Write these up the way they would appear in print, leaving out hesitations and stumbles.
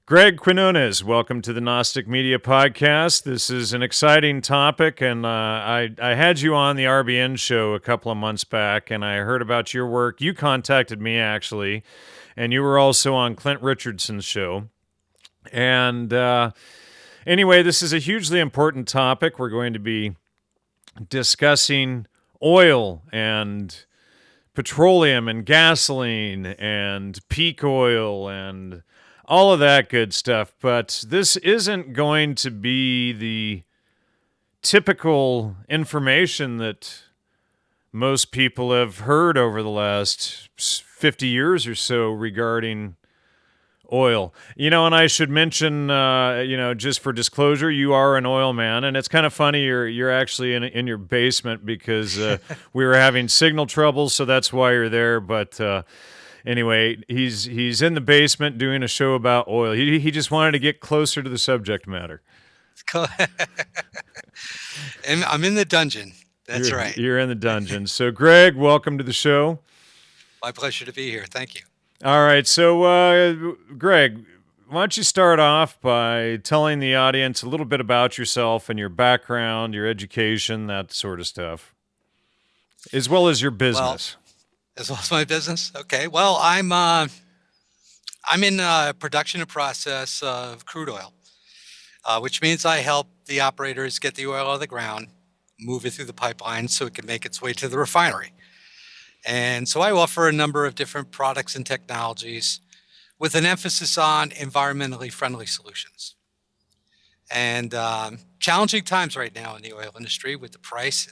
Greg Quinones, welcome to the Gnostic Media Podcast. This is an exciting topic, and I had you on the RBN show a couple of months back, and I heard about your work. You contacted me, actually, and you were also on Clint Richardson's show. And anyway, this is a hugely important topic. We're going to be discussing oil and petroleum and gasoline and peak oil and all of that good stuff. But this isn't going to be the typical information that most people have heard over the last 50 years or so regarding oil. And I should mention, just for disclosure, you are an oil man, and it's kind of funny you're actually in your basement because we were having signal troubles, so that's why you're there. But anyway, he's in the basement doing a show about oil. He just wanted to get closer to the subject matter. And I'm in the dungeon. That's right. You're in the dungeon. So, Greg, welcome to the show. My pleasure to be here. Thank you. All right. So, Greg, why don't you start off by telling the audience a little bit about yourself and your background, your education, that sort of stuff, as well as your business. As well as my business. Okay. Well, I'm in production and process of crude oil, which means I help the operators get the oil out of the ground, move it through the pipeline so it can make its way to the refinery. And so I offer a number of different products and technologies with an emphasis on environmentally friendly solutions. And challenging times right now in the oil industry with the price.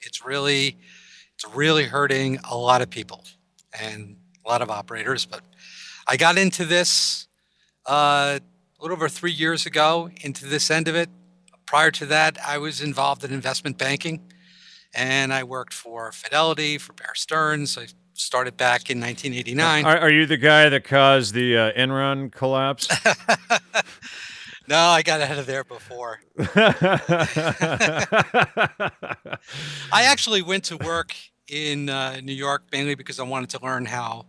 It's really hurting a lot of people and a lot of operators. But I got into this a little over 3 years ago, into this end of it. Prior to that, I was involved in investment banking, and I worked for Fidelity, for Bear Stearns. I started back in 1989. Are you the guy that caused the Enron collapse? No, I got out of there before. I actually went to work in New York mainly because I wanted to learn how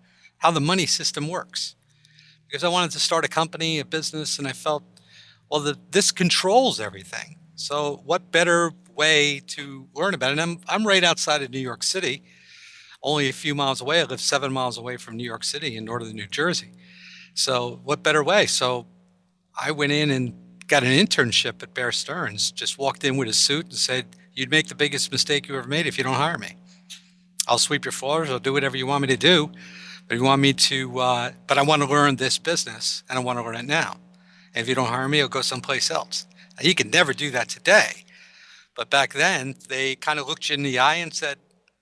the money system works. Because I wanted to start a company, a business, and I felt, well, this controls everything. So what better way to learn about it? And I'm right outside of New York City, only a few miles away. I live 7 miles away from New York City in northern New Jersey. So what better way? So I went in and got an internship at Bear Stearns, just walked in with a suit and said, you'd make the biggest mistake you ever made if you don't hire me. I'll sweep your floors, I'll do whatever you want me to do, but you want me to, but I want to learn this business and I want to learn it now. And if you don't hire me, I'll go someplace else. Now, you can never do that today. But back then, they kind of looked you in the eye and said,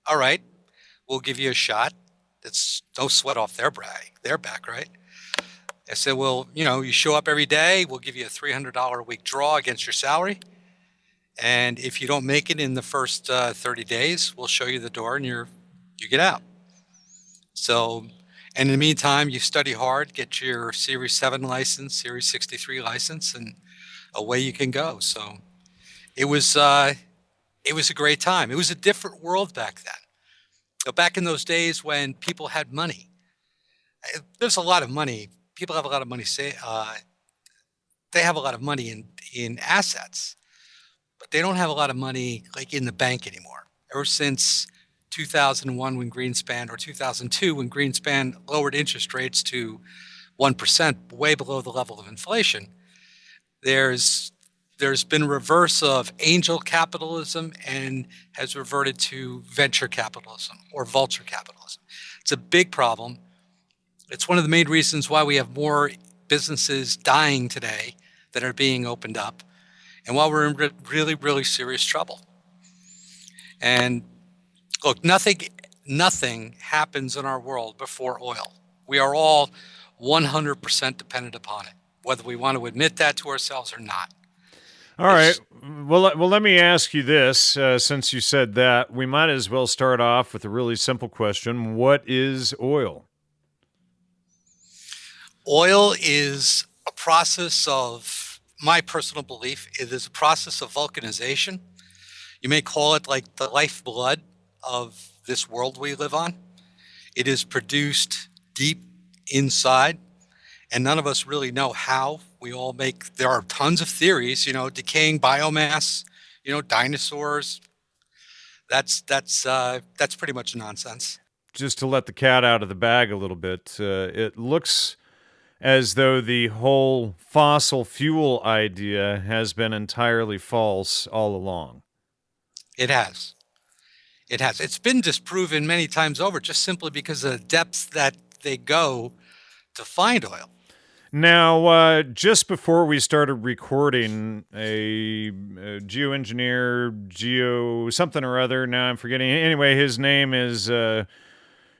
all right, we'll give you a shot. It's no sweat off their back, right? I said, well, you show up every day, we'll give you a $300 a week draw against your salary. And if you don't make it in the first 30 days, we'll show you the door and you get out. So, and in the meantime, you study hard, get your Series 7 license, Series 63 license, and away you can go. So it was a great time. It was a different world back then. Back in those days when people had money, there's a lot of money. People have a lot of money. They have a lot of money in assets, but they don't have a lot of money like in the bank anymore. Ever since 2001 when Greenspan, or 2002 when Greenspan lowered interest rates to 1%, way below the level of inflation, there's been a reverse of angel capitalism and has reverted to venture capitalism or vulture capitalism. It's a big problem. It's one of the main reasons why we have more businesses dying today that are being opened up, and why we're in really, really serious trouble. And look, nothing happens in our world before oil. We are all 100% dependent upon it, whether we want to admit that to ourselves or not. All right. Well, let me ask you this. Since you said that, we might as well start off with a really simple question. What is oil? Oil is a process of, my personal belief, it is a process of vulcanization. You may call it like the lifeblood of this world we live on. It is produced deep inside, and none of us really know how. There are tons of theories, decaying biomass, dinosaurs. That's pretty much nonsense. Just to let the cat out of the bag a little bit, it looks as though the whole fossil fuel idea has been entirely false all along. It has. It has. It's been disproven many times over, just simply because of the depths that they go to find oil. Now, just before we started recording, a geoengineer, something or other, now I'm forgetting. Anyway, his name is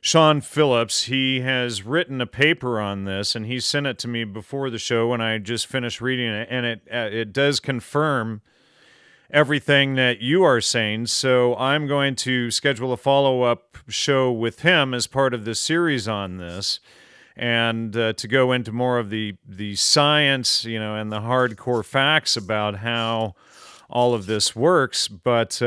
Sean Phillips. He has written a paper on this, and he sent it to me before the show when I just finished reading it, and it does confirm everything that you are saying. So I'm going to schedule a follow-up show with him as part of the series on this, and to go into more of the science, and the hardcore facts about how all of this works. But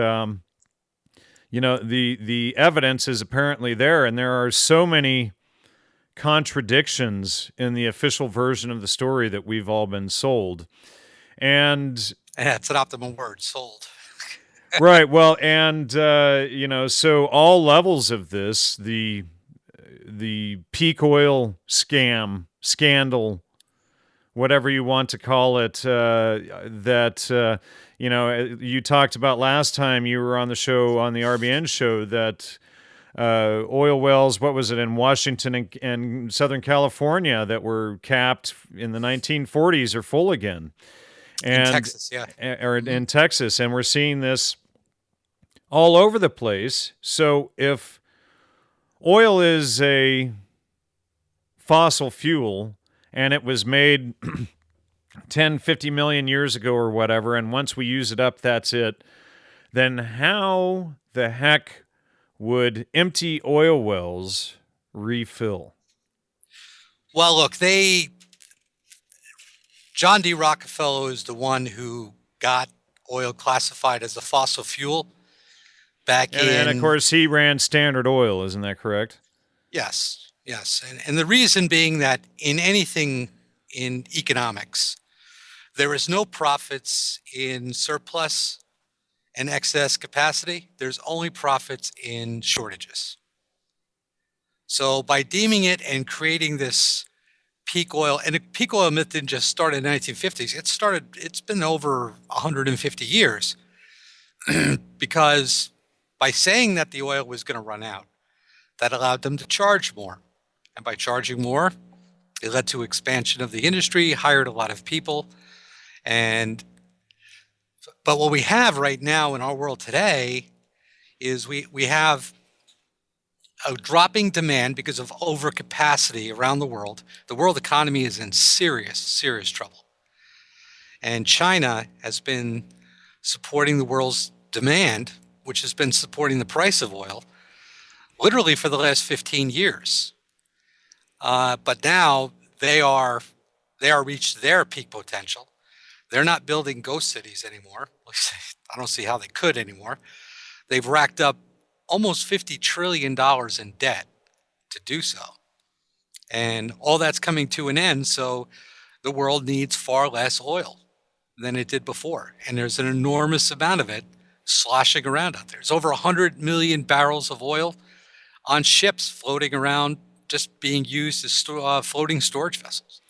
the evidence is apparently there, and there are so many contradictions in the official version of the story that we've all been sold. And yeah, it's an optimum word, sold. Right. Well, and so all levels of this, the peak oil scandal, whatever you want to call it, that you talked about last time you were on the show, on the RBN show, that oil wells, what was it, in Washington and Southern California that were capped in the 1940s are full again. And, in Texas, yeah. Or in Texas, and we're seeing this all over the place. So if oil is a fossil fuel and it was made 10, 50 million years ago or whatever, and once we use it up, that's it, then how the heck would empty oil wells refill? Well, look, John D. Rockefeller is the one who got oil classified as a fossil fuel back in... And of course, he ran Standard Oil, isn't that correct? Yes. And the reason being that in anything in economics, there is no profits in surplus and excess capacity. There's only profits in shortages. So by deeming it and creating this peak oil, and the peak oil myth didn't just start in the 1950s. It's been over 150 years because by saying that the oil was going to run out, that allowed them to charge more. And by charging more, it led to expansion of the industry, hired a lot of people. But what we have right now in our world today is we have a dropping demand because of overcapacity around the world. The world economy is in serious, serious trouble. And China has been supporting the world's demand, which has been supporting the price of oil, literally for the last 15 years. But now they are reached their peak potential. They're not building ghost cities anymore. I don't see how they could anymore. They've racked up almost $50 trillion in debt to do so. And all that's coming to an end, so the world needs far less oil than it did before. And there's an enormous amount of it sloshing around out there. There's over 100 million barrels of oil on ships floating around, just being used as floating storage vessels.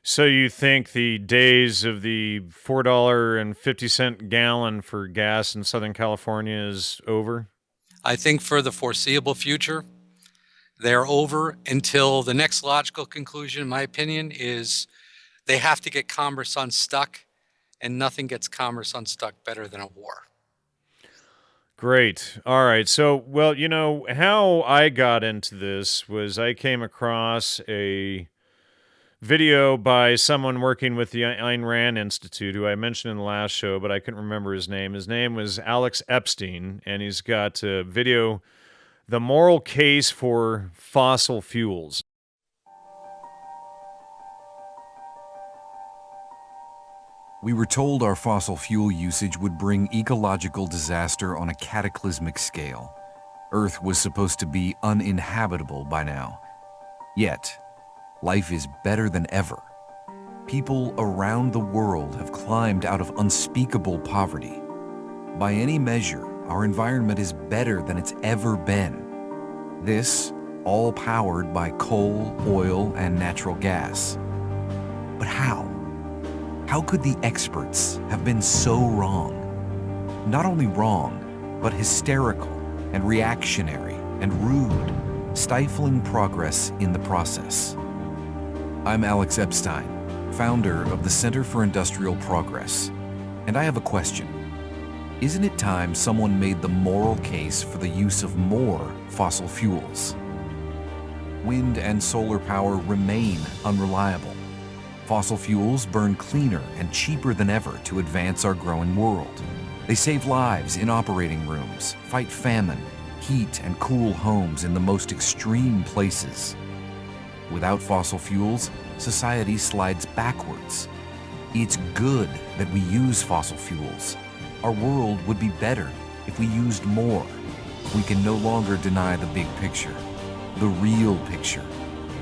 So you think the days of the $4.50 gallon for gas in Southern California is over? I think for the foreseeable future, they're over until the next logical conclusion, in my opinion, is they have to get commerce unstuck, and nothing gets commerce unstuck better than a war. Great. All right. So, well, how I got into this was I came across a video by someone working with the Ayn Rand Institute, who I mentioned in the last show, but I couldn't remember his name. His name was Alex Epstein, and he's got a video, The Moral Case for Fossil Fuels. We were told our fossil fuel usage would bring ecological disaster on a cataclysmic scale. Earth was supposed to be uninhabitable by now. Yet, life is better than ever. People around the world have climbed out of unspeakable poverty. By any measure, our environment is better than it's ever been. This, all powered by coal, oil, and natural gas. But how? How could the experts have been so wrong? Not only wrong, but hysterical and reactionary and rude, stifling progress in the process. I'm Alex Epstein, founder of the Center for Industrial Progress, and I have a question. Isn't it time someone made the moral case for the use of more fossil fuels? Wind and solar power remain unreliable. Fossil fuels burn cleaner and cheaper than ever to advance our growing world. They save lives in operating rooms, fight famine, heat and cool homes in the most extreme places. Without fossil fuels, society slides backwards. It's good that we use fossil fuels. Our world would be better if we used more. We can no longer deny the big picture, the real picture.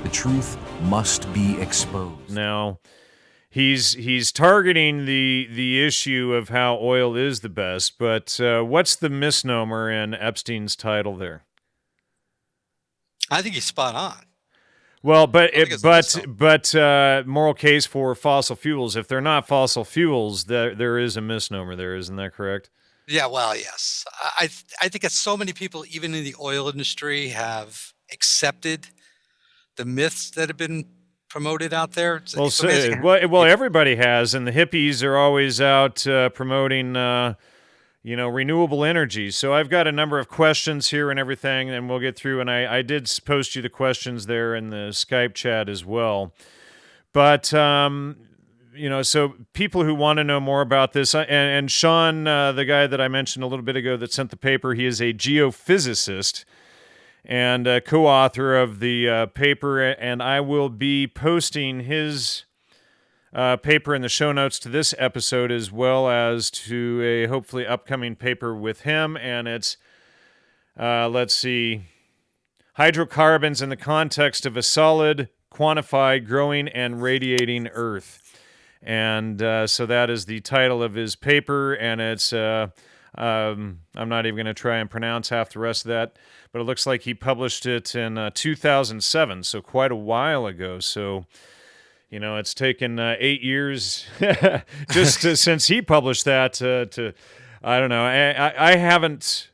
The truth must be exposed. Now, he's targeting the issue of how oil is the best, but what's the misnomer in Epstein's title there? I think he's spot on. Well, but moral case for fossil fuels. If they're not fossil fuels, there is a misnomer there, isn't that correct? Yeah, well, yes. I think that so many people, even in the oil industry, have accepted the myths that have been promoted out there. It's amazing. Well, everybody has, and the hippies are always out promoting, renewable energy. So I've got a number of questions here and everything, and we'll get through. And I did post you the questions there in the Skype chat as well. But so people who want to know more about this, and Sean, the guy that I mentioned a little bit ago that sent the paper, he is a geophysicist and co-author of the paper, and I will be posting his paper in the show notes to this episode, as well as to a hopefully upcoming paper with him, and it's, let's see, hydrocarbons in the context of a solid, quantified, growing, and radiating Earth. And so that is the title of his paper, and it's, I'm not even going to try and pronounce half the rest of that, but it looks like he published it in 2007, so quite a while ago. So, it's taken 8 years since he published that to I don't know. I haven't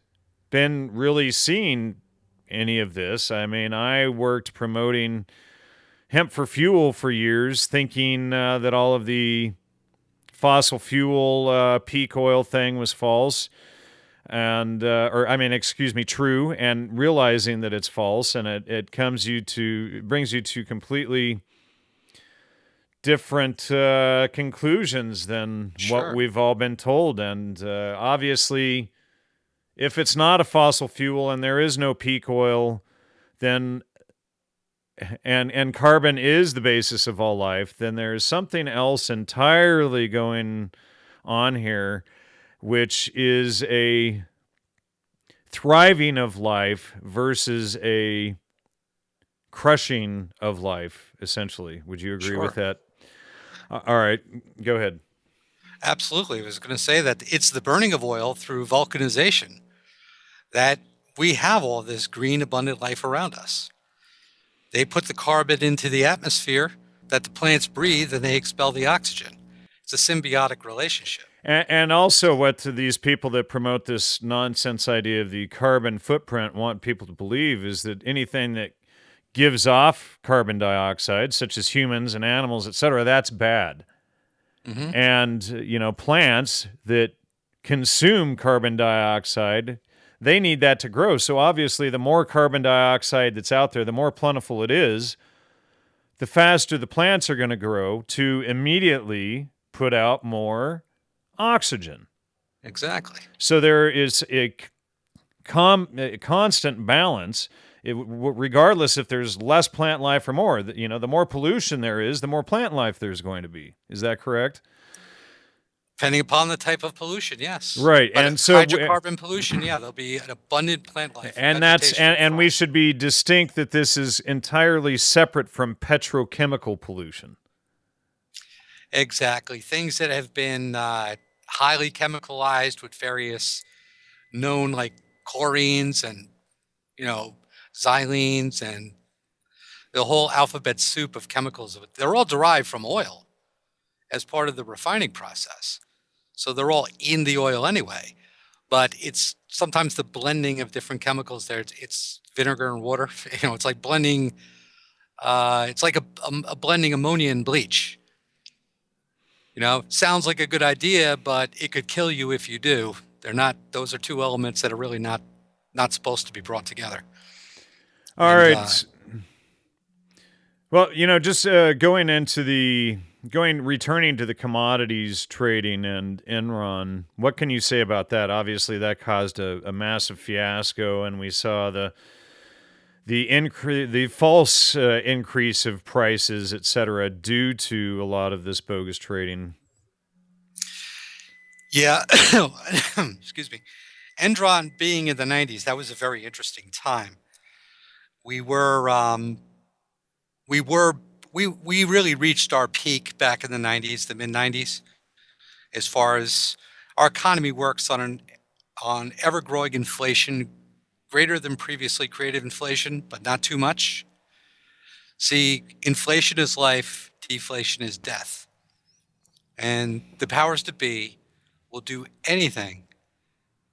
been really seeing any of this. I mean, I worked promoting hemp for fuel for years, thinking that all of the fossil fuel peak oil thing was false. And true, and realizing that it's false, and it brings you to completely different conclusions than what we've all been told. And obviously, if it's not a fossil fuel and there is no peak oil, then and carbon is the basis of all life, then there's something else entirely going on here, which is a thriving of life versus a crushing of life, essentially. Would you agree with that? All right, go ahead. Absolutely. I was going to say that it's the burning of oil through vulcanization that we have all this green, abundant life around us. They put the carbon into the atmosphere that the plants breathe, and they expel the oxygen. It's a symbiotic relationship. And also what these people that promote this nonsense idea of the carbon footprint want people to believe is that anything that gives off carbon dioxide, such as humans and animals, etc., that's bad. Mm-hmm. And, plants that consume carbon dioxide, they need that to grow. So obviously the more carbon dioxide that's out there, the more plentiful it is, the faster the plants are going to grow to immediately put out more oxygen. Exactly. So there is a constant balance, regardless if there's less plant life or more. The more pollution there is, the more plant life there's going to be. Is that correct? Depending upon the type of pollution, yes. Right. But And so hydrocarbon pollution, yeah, there'll be an abundant plant life. and that's Vegetation will and we thrive. should be distinct that this is entirely separate from petrochemical pollution. Exactly. Things that have been highly chemicalized with various known like chlorines and, xylenes and the whole alphabet soup of chemicals. They're all derived from oil as part of the refining process. So they're all in the oil anyway. But it's sometimes the blending of different chemicals there. It's vinegar and water. It's like blending. It's like a blending ammonia and bleach. Sounds like a good idea, but it could kill you if you do. They're not. Those are two elements that are really not supposed to be brought together. All right. Well, just returning to the commodities trading and Enron, what can you say about that? Obviously, that caused a massive fiasco, and we saw the false increase of prices, et cetera, due to a lot of this bogus trading. Yeah, excuse me. Enron being in the 90s, that was a very interesting time. We really reached our peak back in the 90s, the mid 90s, as far as our economy works on ever-growing inflation, greater than previously created inflation, but not too much. See, inflation is life, deflation is death. And the powers that be will do anything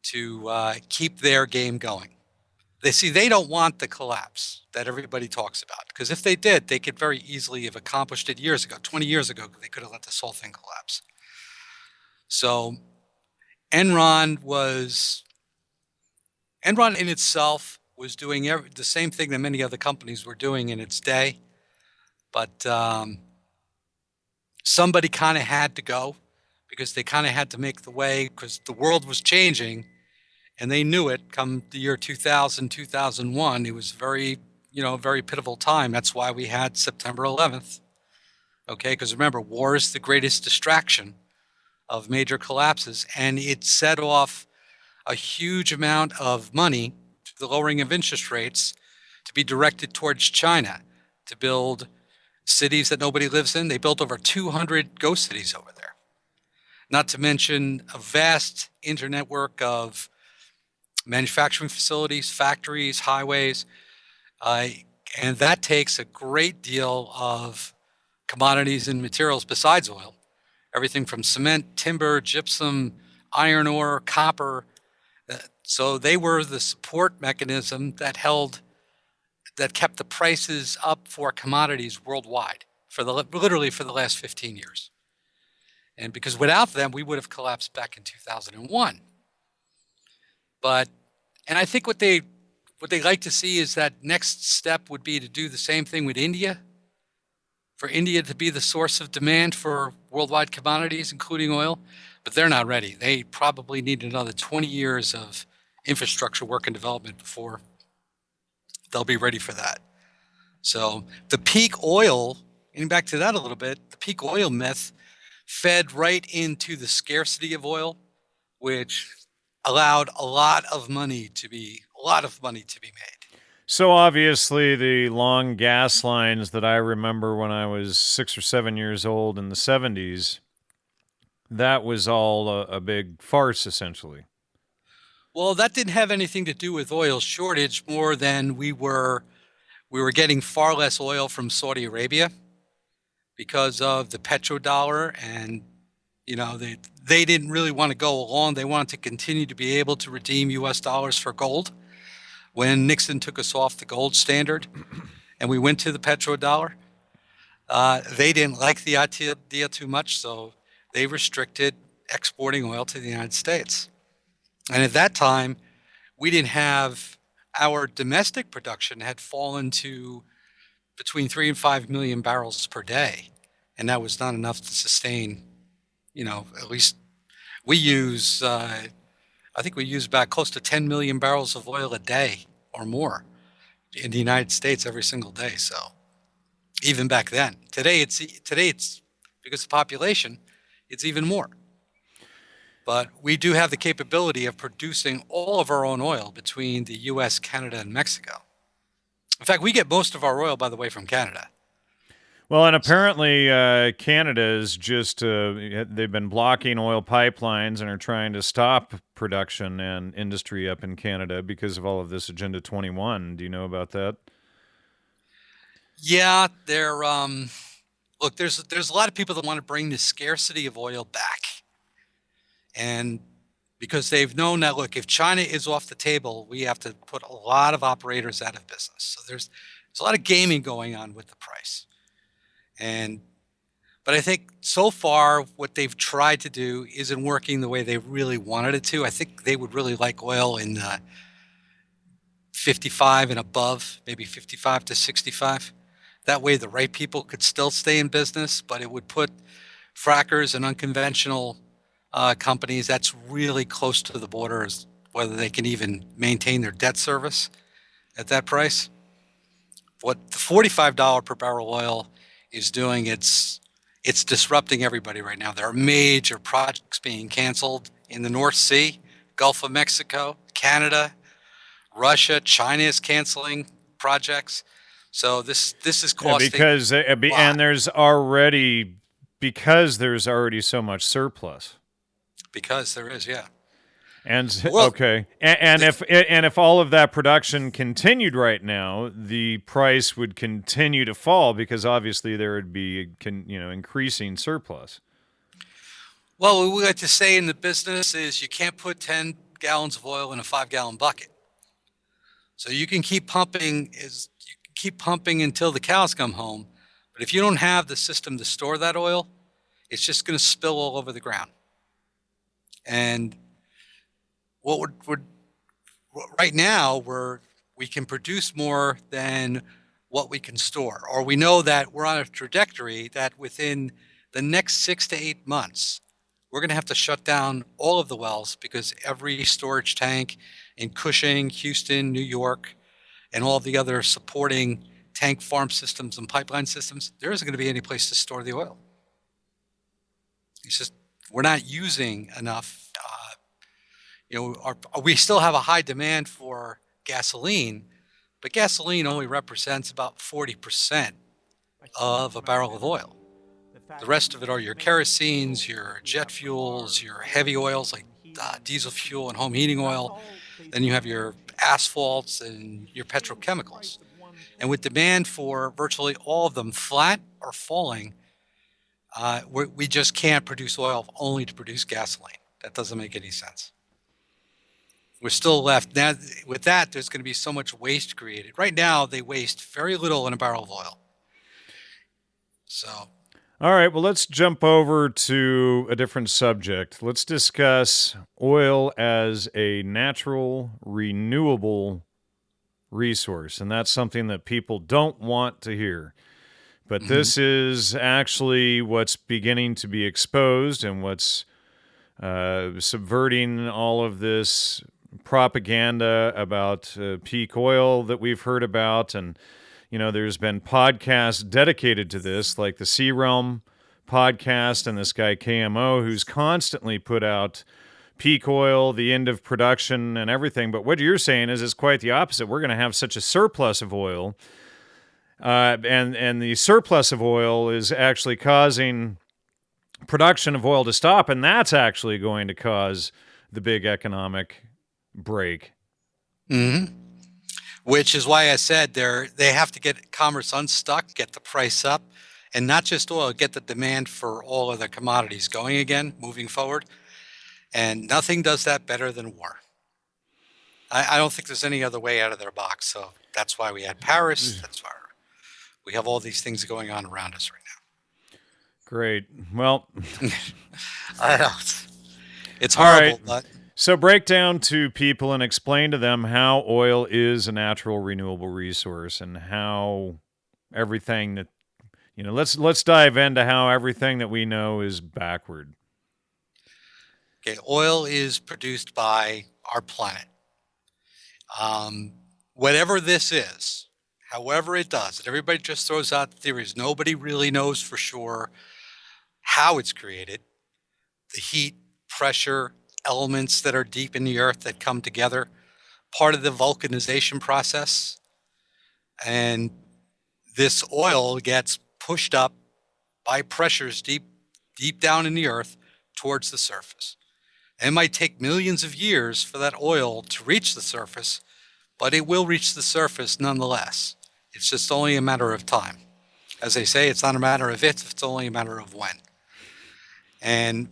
to keep their game going. They don't want the collapse that everybody talks about, because if they did, they could very easily have accomplished it years ago. 20 years ago, they could have let this whole thing collapse. So Enron in itself was doing the same thing that many other companies were doing in its day, but somebody kind of had to go, because they kind of had to make the way, because the world was changing. And they knew it come the year 2000, 2001. It was very pivotal time. That's why we had September 11th. Okay, because remember, war is the greatest distraction of major collapses. And it set off a huge amount of money to the lowering of interest rates to be directed towards China to build cities that nobody lives in. They built over 200 ghost cities over there. Not to mention a vast internetwork of manufacturing facilities, factories, highways, and that takes a great deal of commodities and materials besides oil. Everything from cement, timber, gypsum, iron ore, copper. So they were the support mechanism that kept the prices up for commodities worldwide literally for the last 15 years. And because without them, we would have collapsed back in 2001. And I think what they like to see is that next step would be to do the same thing with India, for India to be the source of demand for worldwide commodities, including oil. But they're not ready. They probably need another 20 years of infrastructure work and development before they'll be ready for that. So the peak oil, getting back to that a little bit, the peak oil myth fed right into the scarcity of oil, which allowed a lot of money to be made. So obviously the long gas lines that I remember when I was 6 or 7 years old in the 70s, that was all a big farce, essentially. Well, that didn't have anything to do with oil shortage more than we were getting far less oil from Saudi Arabia because of the petrodollar, and they didn't really want to go along. They wanted to continue to be able to redeem U.S. dollars for gold. When Nixon took us off the gold standard and we went to the petrodollar, they didn't like the idea too much, so they restricted exporting oil to the United States. And at that time, we didn't have, our domestic production had fallen to between 3 and 5 million barrels per day. And that was not enough to sustain, at least we use, I think we use about close to 10 million barrels of oil a day or more in the United States every single day. So even back then, today it's because of population, it's even more. But we do have the capability of producing all of our own oil between the US, Canada, and Mexico. In fact, we get most of our oil, by the way, from Canada. Well, and apparently Canada is just, they've been blocking oil pipelines and are trying to stop production and industry up in Canada because of all of this Agenda 21. Do you know about that? Yeah, look, there's a lot of people that want to bring the scarcity of oil back. And because they've known that, look, if China is off the table, we have to put a lot of operators out of business. So there's a lot of gaming going on with the price. But I think so far what they've tried to do isn't working the way they really wanted it to. I think they would really like oil in 55 and above, maybe 55 to 65. That way the right people could still stay in business, but it would put frackers and unconventional companies that's really close to the border, as whether they can even maintain their debt service at that price. What the $45 per barrel oil is doing, it's disrupting everybody right now. There are major projects being canceled in the North Sea, Gulf of Mexico, Canada, Russia, China is canceling projects. So this is costing because and there's already so much surplus. Because there is, yeah. And Well, okay, and if all of that production continued right now, the price would continue to fall because obviously there would be increasing surplus. Well, what we like to say in the business is you can't put 10 gallons of oil in a 5-gallon bucket. So you can keep pumping until the cows come home, but if you don't have the system to store that oil, it's just going to spill all over the ground. And right now we can produce more than what we can store, or we know that we're on a trajectory that within the next 6 to 8 months, we're going to have to shut down all of the wells because every storage tank in Cushing, Houston, New York, and all the other supporting tank farm systems and pipeline systems, there isn't going to be any place to store the oil. It's just we're not using enough. We still have a high demand for gasoline, but gasoline only represents about 40% of a barrel of oil. The rest of it are your kerosenes, your jet fuels, your heavy oils like diesel fuel and home heating oil. Then you have your asphalts and your petrochemicals. And with demand for virtually all of them flat or falling, we just can't produce oil only to produce gasoline. That doesn't make any sense. We're still left now with that. There's going to be so much waste created. Right now, they waste very little in a barrel of oil. So, all right. Well, let's jump over to a different subject. Let's discuss oil as a natural, renewable resource, and that's something that people don't want to hear. But this is actually what's beginning to be exposed and what's subverting all of this propaganda about peak oil that we've heard about. And, there's been podcasts dedicated to this, like the Sea Realm podcast and this guy KMO, who's constantly put out peak oil, the end of production and everything. But what you're saying is quite the opposite. We're going to have such a surplus of oil. And the surplus of oil is actually causing production of oil to stop, and that's actually going to cause the big economic break. Which is why I said they have to get commerce unstuck, get the price up, and not just oil, get the demand for all of the commodities going again, moving forward. And nothing does that better than war. I don't think there's any other way out of their box. So that's why we had Paris. That's why we have all these things going on around us right now. Great. Well, I know it's horrible, but so break down to people and explain to them how oil is a natural renewable resource and how everything that let's dive into how everything that we know is backward. Okay, oil is produced by our planet. Whatever this is, however it does it, everybody just throws out theories. Nobody really knows for sure how it's created. The heat pressure elements that are deep in the earth that come together, part of the vulcanization process. And this oil gets pushed up by pressures deep down in the earth towards the surface. It might take millions of years for that oil to reach the surface, but it will reach the surface nonetheless. It's just only a matter of time. As they say, it's not a matter of if, it's only a matter of when. And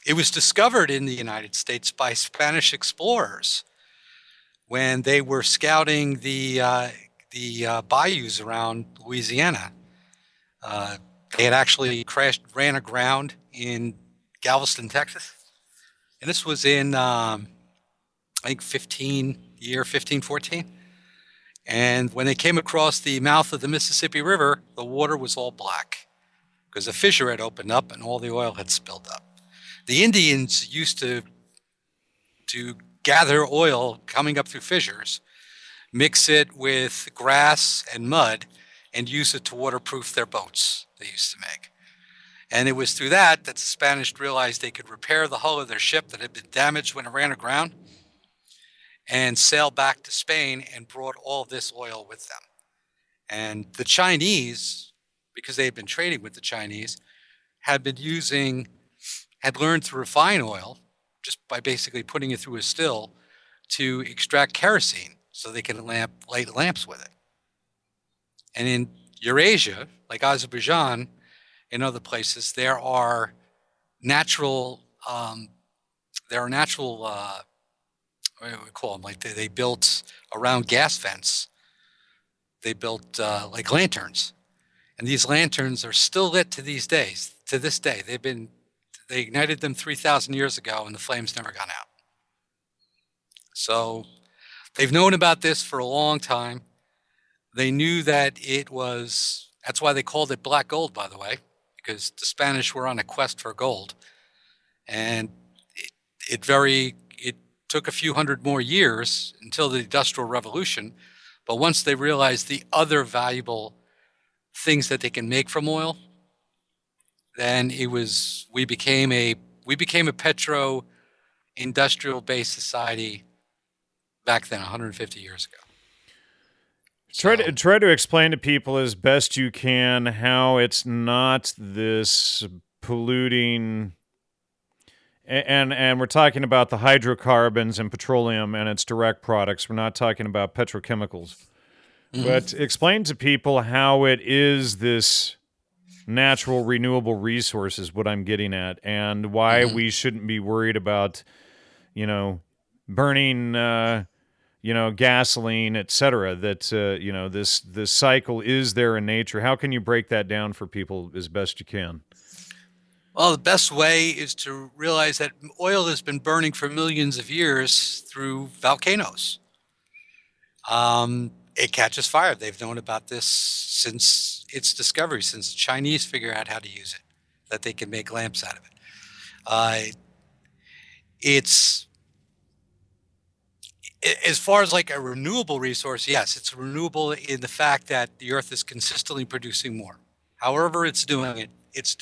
it was discovered in the United States by Spanish explorers when they were scouting the bayous around Louisiana. They had actually ran aground in Galveston, Texas. And this was in, I think, 1514. And when they came across the mouth of the Mississippi River, the water was all black because a fissure had opened up and all the oil had spilled up. The Indians used to gather oil coming up through fissures, mix it with grass and mud, and use it to waterproof their boats they used to make. And it was through that the Spanish realized they could repair the hull of their ship that had been damaged when it ran aground and sail back to Spain and brought all this oil with them. And the Chinese, because they had been trading with the Chinese, had learned to refine oil just by basically putting it through a still to extract kerosene so they can light lamps with it. And in Eurasia, like Azerbaijan and other places, there are natural what do we call them? Like they built around gas vents. They built like lanterns, and these lanterns are still lit to this day. They ignited them 3,000 years ago, and the flames never gone out. So they've known about this for a long time. They knew that that's why they called it black gold, by the way, because the Spanish were on a quest for gold. And it took a few hundred more years until the Industrial Revolution. But once they realized the other valuable things that they can make from oil, then we became a petro-industrial based society back then, 150 years ago. Try to explain to people as best you can how it's not this polluting, and we're talking about the hydrocarbons and petroleum and its direct products. We're not talking about petrochemicals. Mm-hmm. But explain to people how it is this natural renewable resource is what I'm getting at, and why we shouldn't be worried about, burning, gasoline, etc. That, this cycle is there in nature. How can you break that down for people as best you can? Well, the best way is to realize that oil has been burning for millions of years through volcanoes. It catches fire. They've known about this since its discovery, since the Chinese figured out how to use it, that they can make lamps out of it. It's as far as like a renewable resource, yes, it's renewable in the fact that the Earth is consistently producing more. However it's doing it, it's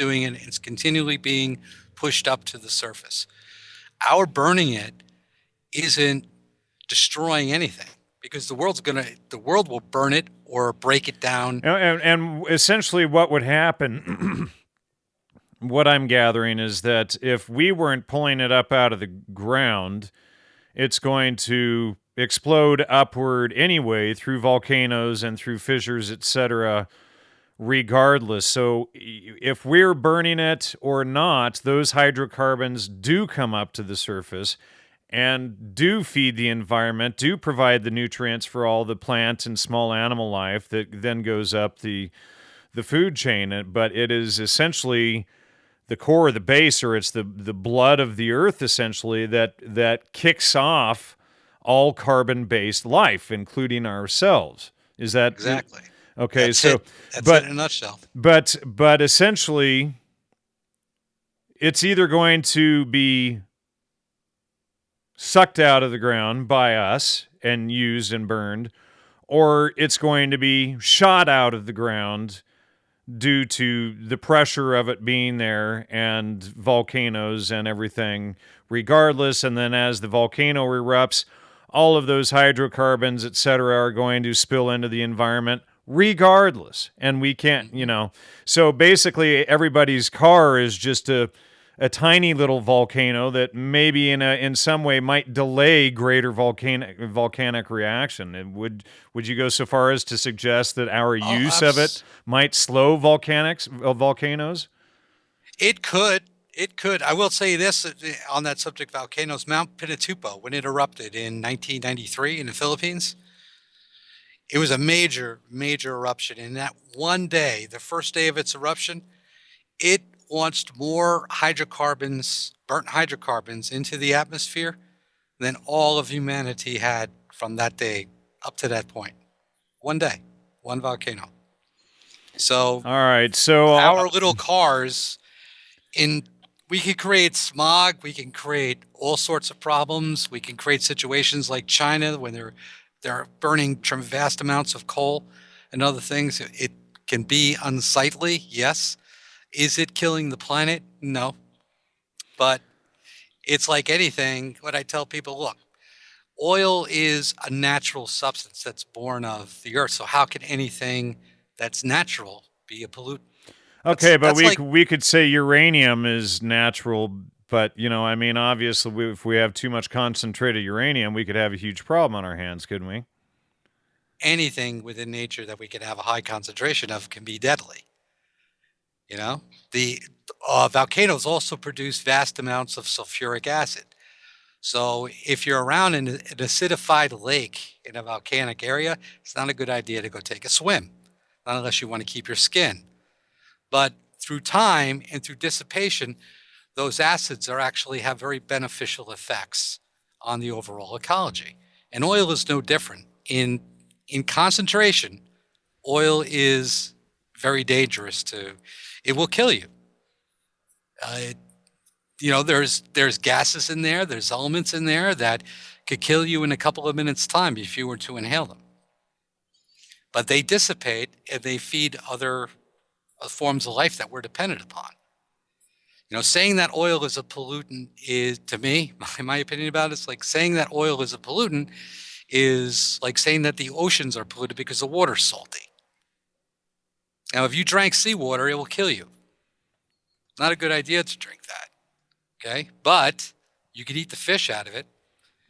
continually being pushed up to the surface. Our burning it isn't destroying anything, because the world will burn it or break it down. And essentially what would happen, what I'm gathering, is that if we weren't pulling it up out of the ground, it's going to explode upward anyway through volcanoes and through fissures, etc., regardless. So if we're burning it or not, those hydrocarbons do come up to the surface and do feed the environment, do provide the nutrients for all the plant and small animal life that then goes up the food chain. But it is essentially the core, the base, or it's the blood of the earth, essentially, that kicks off all carbon-based life, including ourselves. Is that exactly? Okay, That's so it. That's it in a nutshell. But essentially, it's either going to be sucked out of the ground by us and used and burned, or it's going to be shot out of the ground due to the pressure of it being there and volcanoes and everything regardless. And then as the volcano erupts, all of those hydrocarbons, et cetera, are going to spill into the environment regardless. And we can't, so basically everybody's car is just a tiny little volcano that maybe in some way might delay greater volcanic reaction. And would you go so far as to suggest that our use of it might slow volcanoes? It could. It could. I will say this on that subject: volcanoes. Mount Pinatubo, when it erupted in 1993 in the Philippines, it was a major, major eruption. And that one day, the first day of its eruption, it launched more hydrocarbons, burnt hydrocarbons, into the atmosphere than all of humanity had from that day up to that point. One day, one volcano. So, all right. So our little cars, we can create smog. We can create all sorts of problems. We can create situations like China when they're burning vast amounts of coal and other things. It can be unsightly, yes. Is it killing the planet? No. But it's like anything. What I tell people, look, oil is a natural substance that's born of the earth. So how can anything that's natural be a pollutant? Okay, but we could say uranium is natural, but obviously if we have too much concentrated uranium, we could have a huge problem on our hands, couldn't we? Anything within nature that we can have a high concentration of can be deadly. The volcanoes also produce vast amounts of sulfuric acid. So if you're around an acidified lake in a volcanic area, it's not a good idea to go take a swim, not unless you want to keep your skin. But through time and through dissipation, those acids actually have very beneficial effects on the overall ecology. And oil is no different. In concentration, oil is very dangerous it will kill you. There's gases in there, there's elements in there that could kill you in a couple of minutes' time if you were to inhale them. But they dissipate and they feed other forms of life that we're dependent upon. Saying that oil is a pollutant is, to me, my opinion about it, it's like saying that oil is a pollutant is like saying that the oceans are polluted because the water's salty. Now, if you drank seawater, it will kill you. Not a good idea to drink that. Okay? But you could eat the fish out of it.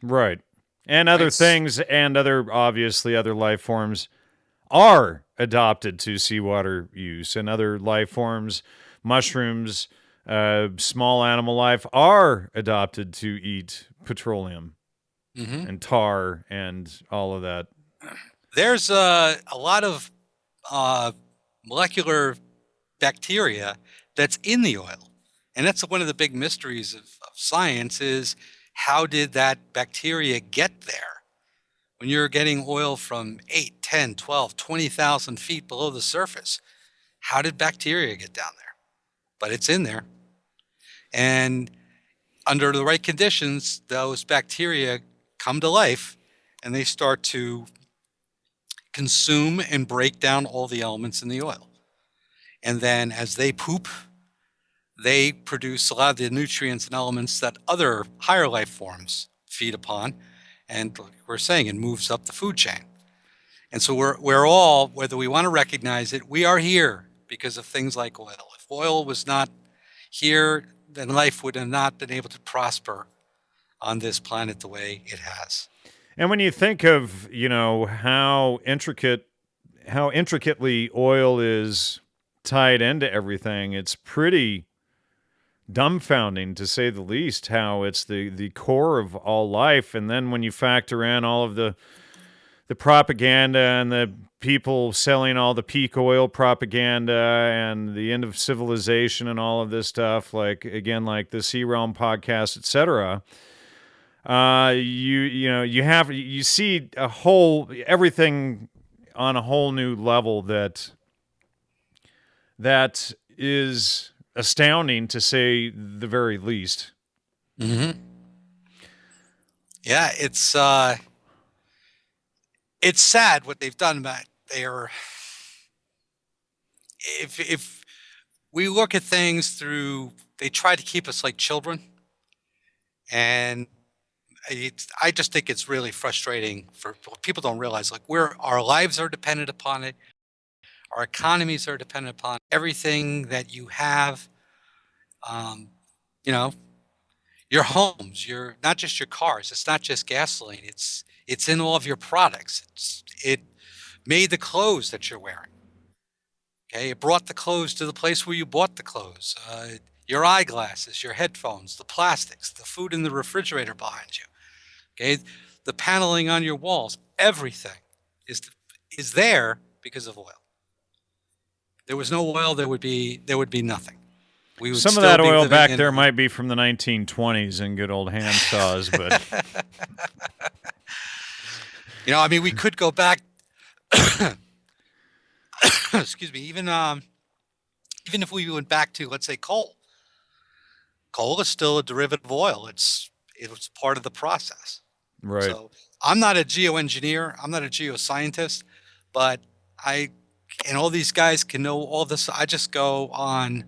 Right. And other things and obviously other life forms are adopted to seawater use, and other life forms, mushrooms, small animal life are adopted to eat petroleum and tar and all of that. There's a lot of molecular bacteria that's in the oil. And that's one of the big mysteries of science is how did that bacteria get there? When you're getting oil from 8, 10, 12, 20,000 feet below the surface, how did bacteria get down there? But it's in there. And under the right conditions, those bacteria come to life and they start to consume and break down all the elements in the oil. And then as they poop, they produce a lot of the nutrients and elements that other higher life forms feed upon. And like we're saying, it moves up the food chain. And so we're all, whether we want to recognize it, we are here because of things like oil. If oil was not here, then life would have not been able to prosper on this planet the way it has. And when you think of, how intricately oil is tied into everything, it's pretty dumbfounding, to say the least, how it's the core of all life. And then when you factor in all of the propaganda and the people selling all the peak oil propaganda and the end of civilization and all of this stuff, like the Sea Realm podcast, etc., you see everything on a whole new level that is astounding, to say the very least. Mm-hmm. Yeah, it's sad what they've done, but if we look at things through, they try to keep us like children, and I just think it's really frustrating for people don't realize like our lives are dependent upon it, our economies are dependent upon everything that you have. Um, you know, your homes, your not just your cars. It's not just gasoline. It's in all of your products. It made the clothes that you're wearing. Okay, it brought the clothes to the place where you bought the clothes. Your eyeglasses, your headphones, the plastics, the food in the refrigerator behind you. Okay, the paneling on your walls, everything is there because of oil. There was no oil, there would be nothing. We would Some of still that be oil living back in there might be from the 1920s and good old hand saws, but I mean, we could go back. Excuse me. Even if we went back to, let's say, coal. Coal is still a derivative of oil. It was part of the process. right. So I'm not a geoengineer. I'm not a geoscientist, but and all these guys can know all this. I just go on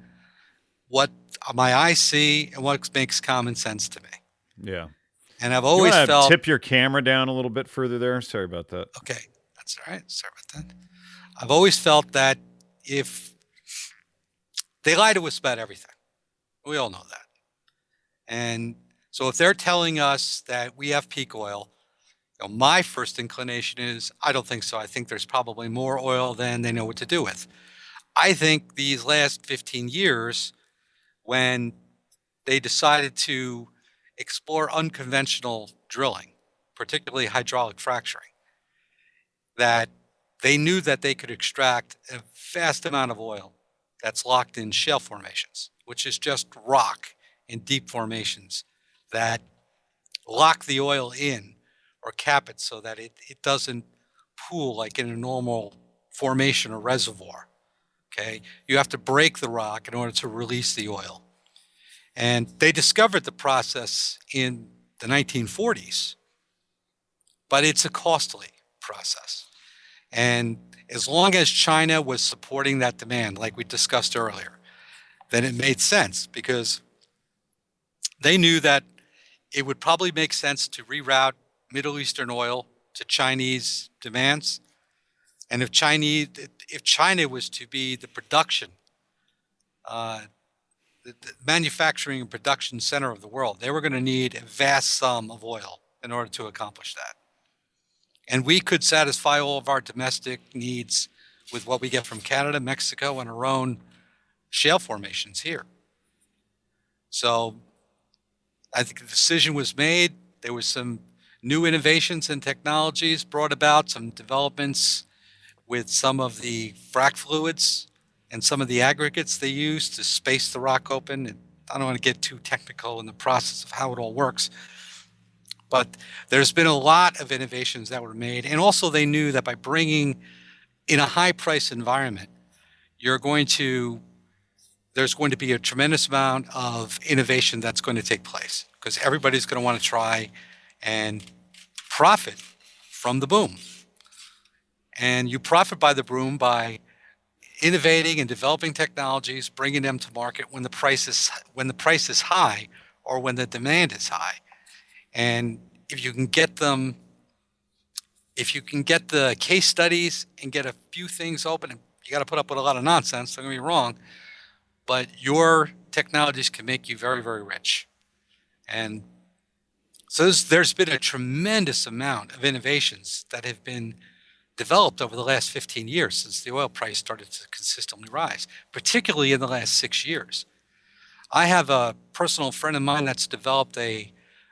what my eyes see and what makes common sense to me. Yeah. And I've You always want to felt, tip your camera down a little bit further there? Sorry about that. okay, that's all right. Sorry about that. I've always felt that if they lie to us about everything, we all know that. And so if they're telling us that we have peak oil, my first inclination is, I don't think so. I think there's probably more oil than they know what to do with. I think these last 15 years, when they decided to explore unconventional drilling, particularly hydraulic fracturing, that they knew that they could extract a vast amount of oil that's locked in shale formations, which is just rock in deep formations that lock the oil in or cap it so that it doesn't pool like in a normal formation or reservoir. Okay, you have to break the rock in order to release the oil. And they discovered the process in the 1940s, but it's a costly process. And as long as China was supporting that demand, like we discussed earlier, then it made sense because they knew that it would probably make sense to reroute Middle Eastern oil to Chinese demands. And if China was to be the production, the manufacturing and production center of the world, they were going to need a vast sum of oil in order to accomplish that. And we could satisfy all of our domestic needs with what we get from Canada, Mexico, and our own shale formations here. So I think the decision was made. There was some new innovations and technologies brought about, some developments with some of the frac fluids and some of the aggregates they use to space the rock open. And I don't want to get too technical in the process of how it all works, but there's been a lot of innovations that were made. And also they knew that by bringing in a high price environment, there's going to be a tremendous amount of innovation that's going to take place because everybody's going to want to try and profit from the boom. And you profit by the boom by innovating and developing technologies, bringing them to market when the price is high or when the demand is high. And if you can get the case studies and get a few things open, and you got to put up with a lot of nonsense, don't get me wrong, but your technologies can make you very, very rich. And so there's been a tremendous amount of innovations that have been developed over the last 15 years since the oil price started to consistently rise, particularly in the last 6 years. I have a personal friend of mine that's developed a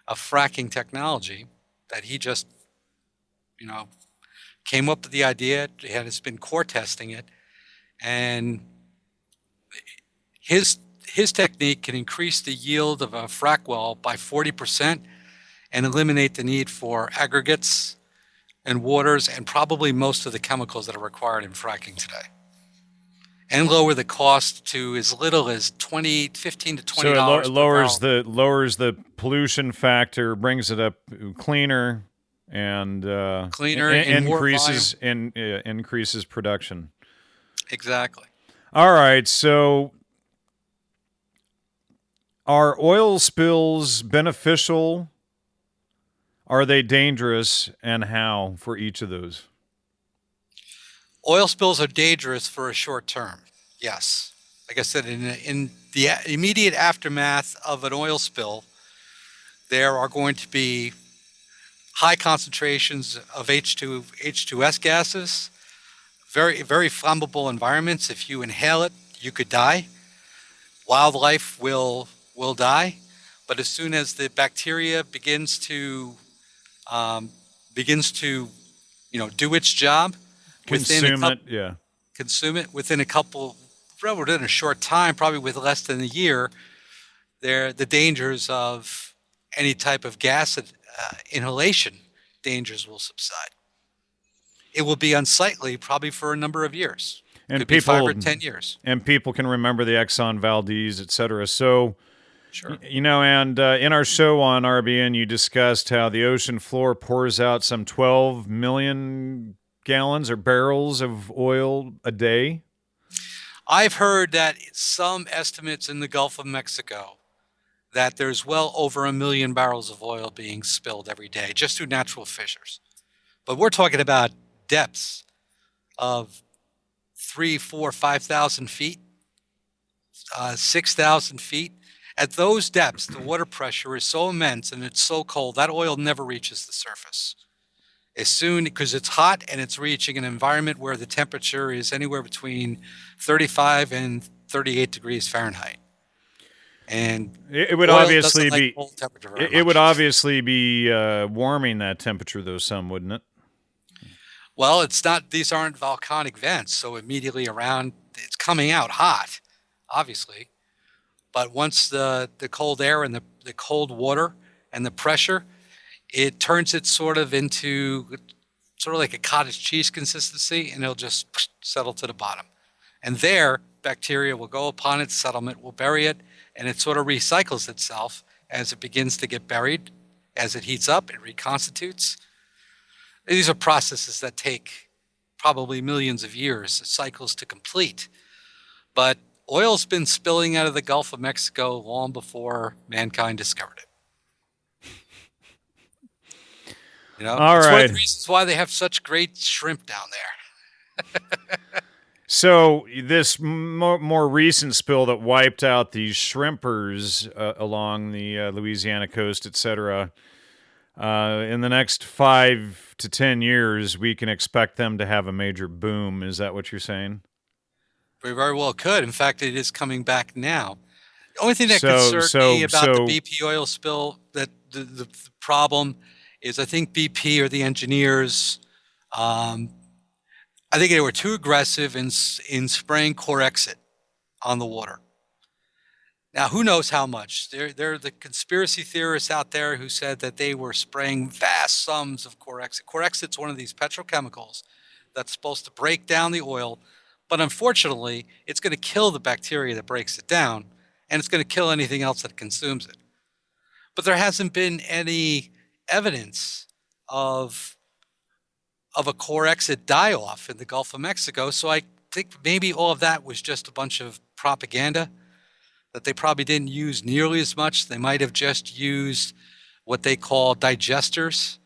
fracking technology that he just, came up with the idea, has been core testing it, and his technique can increase the yield of a frac well by 40% and eliminate the need for aggregates and waters and probably most of the chemicals that are required in fracking today, and lower the cost to as little as $15 to $20 So it lowers the pollution factor, brings it up cleaner, and cleaner and increases production. Exactly. All right. So, are oil spills beneficial? Are they dangerous, and how for each of those? Oil spills are dangerous for a short term. Yes. Like I said, in the immediate aftermath of an oil spill, there are going to be high concentrations of H2S gases, very, very flammable environments. If you inhale it, you could die. Wildlife will die. But as soon as the bacteria um, begins to do its job, within a Consume it. couple Yeah. consume it within a couple, well, within a short time, probably with less than a year, the dangers of any type of gas inhalation dangers will subside. It will be unsightly probably for a number of years. And Could be 5 people or 10 years. and people can remember the Exxon Valdez, et cetera. So, Sure. and in our show on RBN, you discussed how the ocean floor pours out some 12 million gallons or barrels of oil a day. I've heard that some estimates in the Gulf of Mexico that there's well over 1 million barrels of oil being spilled every day just through natural fissures. But we're talking about depths of 3, 4, 5,000 feet, 6,000 feet. At those depths, the water pressure is so immense and it's so cold that oil never reaches the surface. As soon, because it's hot and it's reaching an environment where the temperature is anywhere between 35 and 38 degrees Fahrenheit. And It would oil obviously doesn't like be cold temperature very it would much. obviously be warming that temperature though some, wouldn't it? Well, it's not, these aren't volcanic vents, so immediately around, it's coming out hot, obviously. But once the cold air and the cold water and the pressure, it turns it sort of like a cottage cheese consistency, and it'll just settle to the bottom. And there, bacteria will go upon its settlement, will bury it, and it sort of recycles itself as it begins to get buried. As it heats up, it reconstitutes. These are processes that take probably millions of years, cycles to complete. But oil's been spilling out of the Gulf of Mexico long before mankind discovered it. All It's one right. of the reasons why they have such great shrimp down there. So this more recent spill that wiped out these shrimpers along the Louisiana coast, et cetera, in the next 5 to 10 years, we can expect them to have a major boom. Is that what you're saying? We very well could. In fact, it is coming back now. The only thing that So concerned me about the BP oil spill, that the problem is, I think BP or the engineers, I think they were too aggressive in spraying Corexit on the water. Now, who knows how much? There are the conspiracy theorists out there who said that they were spraying vast sums of Corexit. Corexit's one of these petrochemicals that's supposed to break down the oil, but unfortunately, it's going to kill the bacteria that breaks it down, and it's going to kill anything else that consumes it. But there hasn't been any evidence of a Corexit die-off in the Gulf of Mexico, so I think maybe all of that was just a bunch of propaganda, that they probably didn't use nearly as much. They might have just used what they call digesters.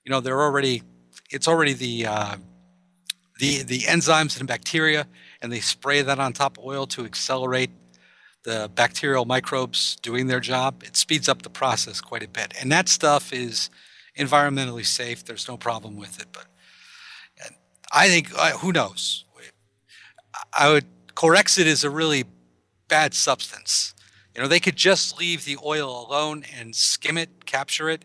It's already the enzymes and bacteria, and they spray that on top of oil to accelerate the bacterial microbes doing their job. It speeds up the process quite a bit. And that stuff is environmentally safe. There's no problem with it. But I think, who knows? Corexit is a really bad substance. They could just leave the oil alone and skim it, capture it.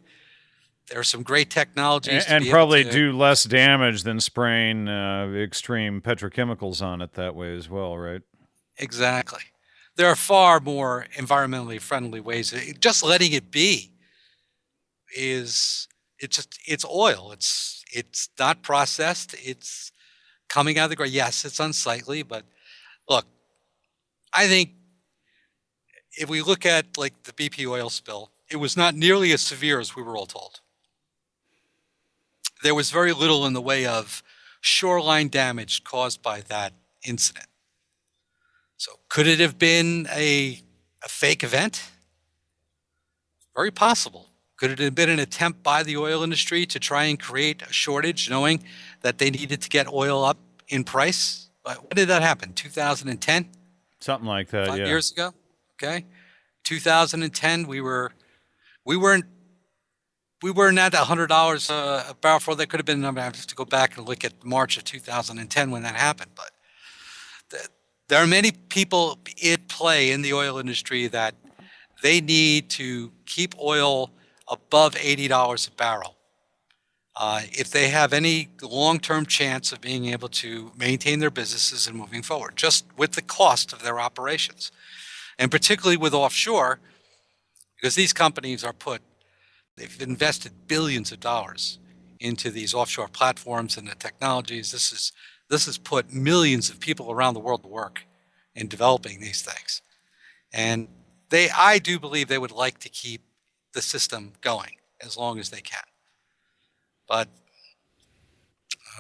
There are some great technologies and probably do less damage than spraying extreme petrochemicals on it that way as well, right? Exactly. There are far more environmentally friendly ways. Just letting it be it's oil. It's not processed. It's coming out of the ground. Yes, it's unsightly, but look, I think if we look at like the BP oil spill, it was not nearly as severe as we were all told. There was very little in the way of shoreline damage caused by that incident. So could it have been a fake event? Very possible. Could it have been an attempt by the oil industry to try and create a shortage, knowing that they needed to get oil up in price? But when did that happen? 2010? Something like that, 5 years ago? Okay. 2010, we weren't at $100 a barrel for. That could have been. I have to go back and look at March of 2010 when that happened. But there are many people at play in the oil industry that they need to keep oil above $80 a barrel if they have any long-term chance of being able to maintain their businesses and moving forward, just with the cost of their operations. And particularly with offshore, because these companies they've invested billions of dollars into these offshore platforms and the technologies. This has put millions of people around the world to work in developing these things. And I do believe they would like to keep the system going as long as they can. But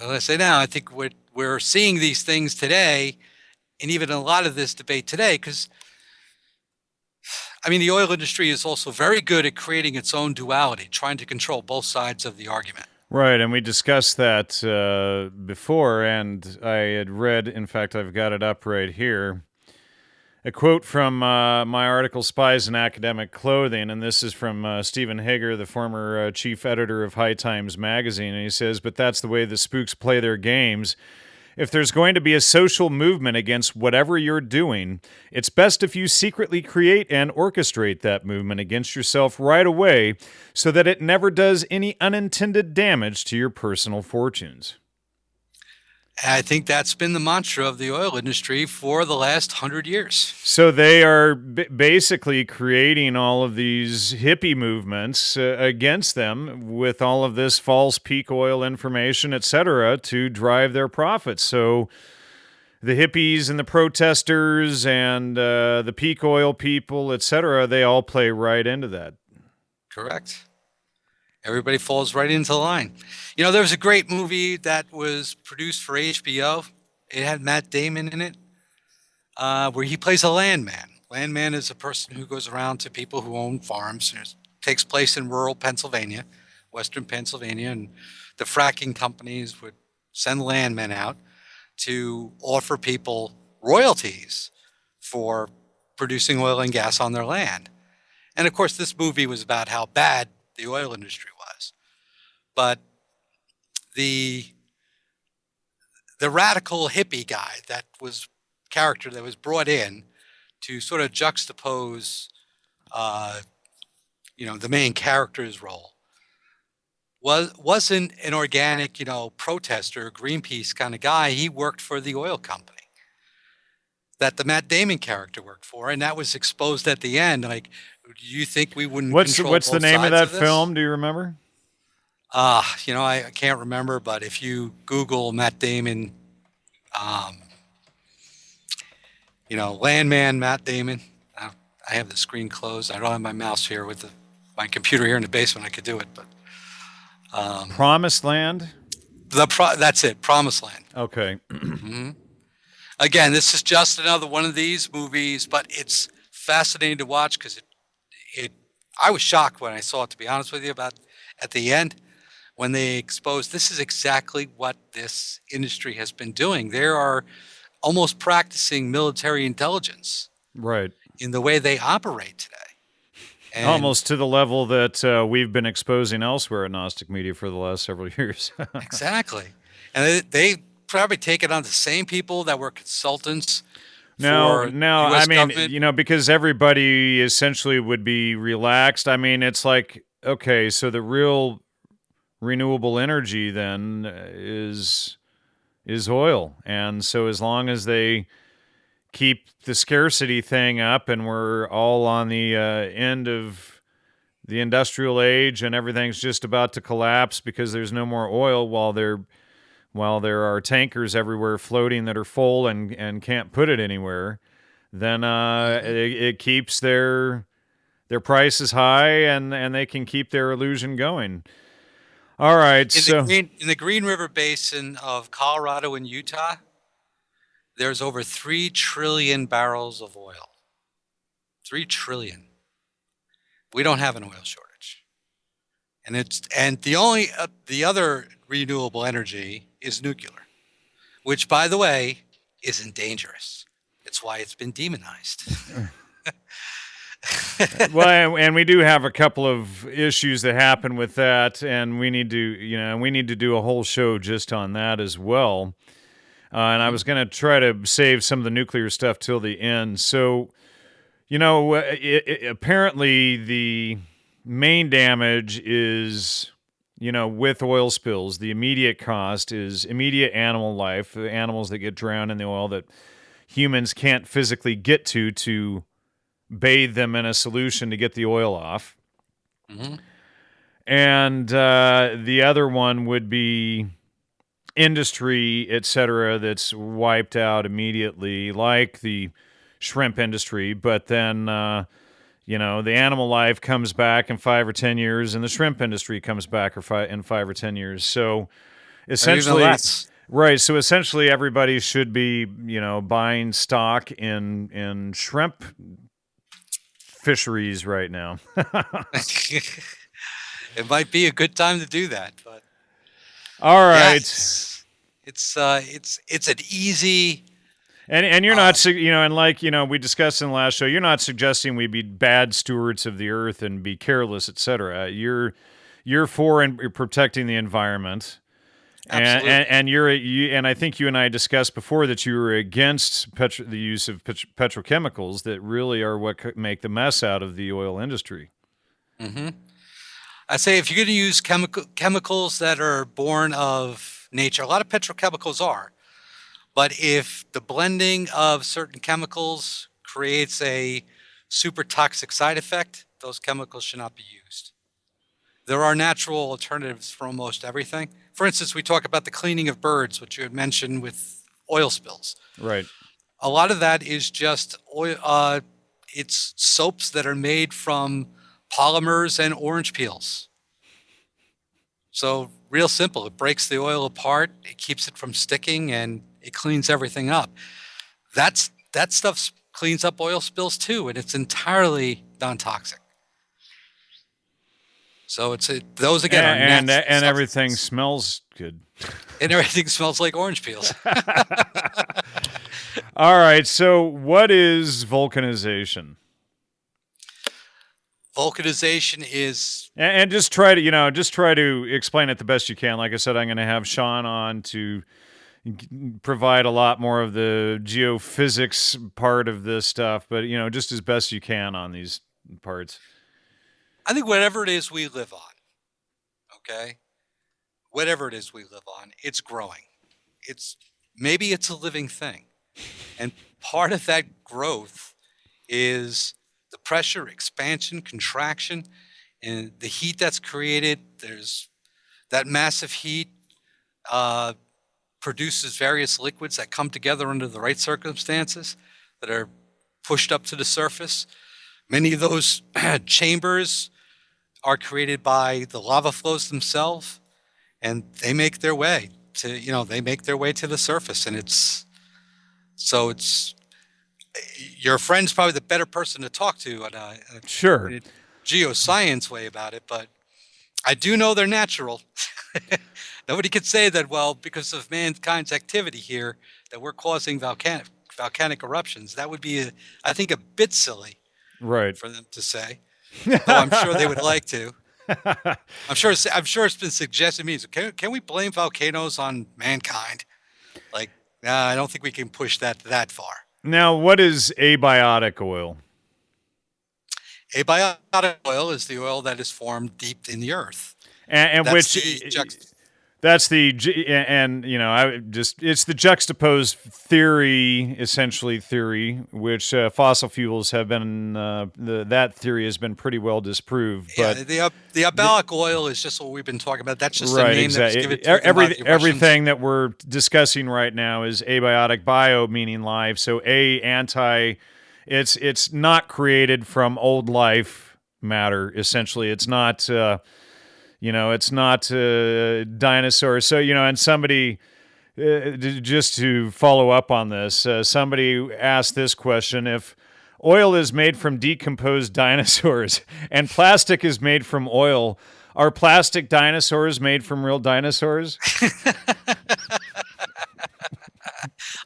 as I say now, I think we're seeing these things today, and even a lot of this debate today, because the oil industry is also very good at creating its own duality, trying to control both sides of the argument. Right, and we discussed that before, and I had read, in fact, I've got it up right here, a quote from my article, Spies in Academic Clothing, and this is from Stephen Hager, the former chief editor of High Times magazine, and he says, "But that's the way the spooks play their games. If there's going to be a social movement against whatever you're doing, it's best if you secretly create and orchestrate that movement against yourself right away so that it never does any unintended damage to your personal fortunes." I think that's been the mantra of the oil industry for the last 100 years. So they are basically creating all of these hippie movements against them with all of this false peak oil information, etc., to drive their profits. So the hippies and the protesters and the peak oil people, etc., they all play right into that. Correct. Everybody falls right into the line. There was a great movie that was produced for HBO. It had Matt Damon in it, where he plays a landman. Landman is a person who goes around to people who own farms. It takes place in rural Pennsylvania, western Pennsylvania, and the fracking companies would send landmen out to offer people royalties for producing oil and gas on their land. And of course, this movie was about how bad the oil industry was. But the radical hippie guy character that was brought in to sort of juxtapose the main character's role wasn't an organic protester, Greenpeace kind of guy. He worked for the oil company that the Matt Damon character worked for, and that was exposed at the end. Like, do you think we wouldn't control What's the both name of sides that this? film? Do you remember? I can't remember, but if you Google Matt Damon, landman Matt Damon, I have the screen closed. I don't have my mouse here with my computer here in the basement. I could do it, but Promised Land? That's it, Promised Land. Okay. Mm-hmm. Again, this is just another one of these movies, but it's fascinating to watch because I was shocked when I saw it, to be honest with you, about at the end when they exposed this is exactly what this industry has been doing. They are almost practicing military intelligence, Right, in the way they operate today. And almost to the level that we've been exposing elsewhere at Gnostic Media for the last several years. exactly. And they probably take it on the same people that were consultants. No, for US government. because everybody essentially would be relaxed. It's like, okay, so the real renewable energy then is oil. And so as long as they keep the scarcity thing up and we're all on the end of the industrial age and everything's just about to collapse because there's no more oil while there are tankers everywhere floating that are full and can't put it anywhere, then it keeps their prices high and they can keep their illusion going. All right, In the Green River Basin of Colorado and Utah, there's over 3 trillion barrels of oil. 3 trillion. We don't have an oil shortage. And the other renewable energy is nuclear, which, by the way, isn't dangerous. It's why it's been demonized. Well, and we do have a couple of issues that happen with that, and we need to do a whole show just on that as well. And I was going to try to save some of the nuclear stuff till the end. So, apparently the main damage is, with oil spills, the immediate cost is immediate animal life, the animals that get drowned in the oil that humans can't physically get to bathe them in a solution to get the oil off. Mm-hmm. And the other one would be industry, etc., that's wiped out immediately, like the shrimp industry. But then, the animal life comes back in 5 or 10 years, and the shrimp industry comes back in 5 or 10 years. So essentially, right. So essentially, everybody should be, buying stock in shrimp fisheries right now. It might be a good time to do that, but all right, it's an easy. And you're not, and like, we discussed in the last show, you're not suggesting we be bad stewards of the earth and be careless, etc. You're for and you're protecting the environment. Absolutely. And I think you and I discussed before that you were against the use of petrochemicals that really are what make the mess out of the oil industry. Mm-hmm. I say if you're going to use chemicals that are born of nature, a lot of petrochemicals are, but if the blending of certain chemicals creates a super toxic side effect, those chemicals should not be used. There are natural alternatives for almost everything. For instance, we talk about the cleaning of birds, which you had mentioned with oil spills. Right. A lot of that is just oil. It's soaps that are made from polymers and orange peels. So real simple. It breaks the oil apart. It keeps it from sticking, and it cleans everything up. That stuff cleans up oil spills too, and it's entirely non-toxic. So those again are and everything smells good. And everything smells like orange peels. All right. So what is vulcanization? Vulcanization is, and just try to explain it the best you can. Like I said, I'm going to have Sean on to provide a lot more of the geophysics part of this stuff, but just as best you can on these parts. I think whatever it is we live on, okay? Whatever it is we live on, it's growing. Maybe it's a living thing. And part of that growth is the pressure, expansion, contraction, and the heat that's created. There's that massive heat produces various liquids that come together under the right circumstances that are pushed up to the surface. Many of those chambers are created by the lava flows themselves, and they make their way to the surface. And your friend's probably the better person to talk to in a geoscience way about it, but I do know they're natural. Nobody could say that, well, because of mankind's activity here, that we're causing volcanic eruptions. That would be, I think, a bit silly, right, for them to say. Though I'm sure they would like to. I'm sure it's been suggested to me. So can we blame volcanoes on mankind? Like, I don't think we can push that far. Now, what is abiotic oil? Abiotic oil is the oil that is formed deep in the earth. It's the juxtaposed theory, which fossil fuels have been, that theory has been pretty well disproved. But the abiotic oil is just what we've been talking about. That's just the name that was given to everything that we're discussing right now is abiotic, bio meaning life. So it's not created from old life matter, essentially. It's not... it's not dinosaurs. So, and somebody just to follow up on this, somebody asked this question: if oil is made from decomposed dinosaurs and plastic is made from oil, are plastic dinosaurs made from real dinosaurs?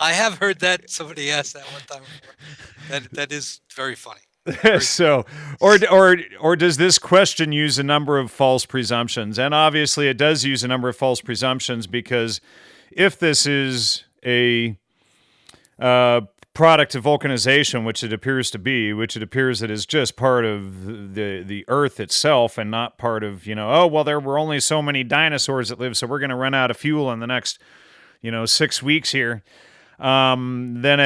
I have heard that. Somebody asked that one time before. That is very funny. Very So, or does this question use a number of false presumptions? And obviously, it does use a number of false presumptions, because if this is a product of vulcanization, which it appears to be, which it appears it is just part of the Earth itself and not part of, oh, well, there were only so many dinosaurs that lived, so we're going to run out of fuel in the next, 6 weeks here. Then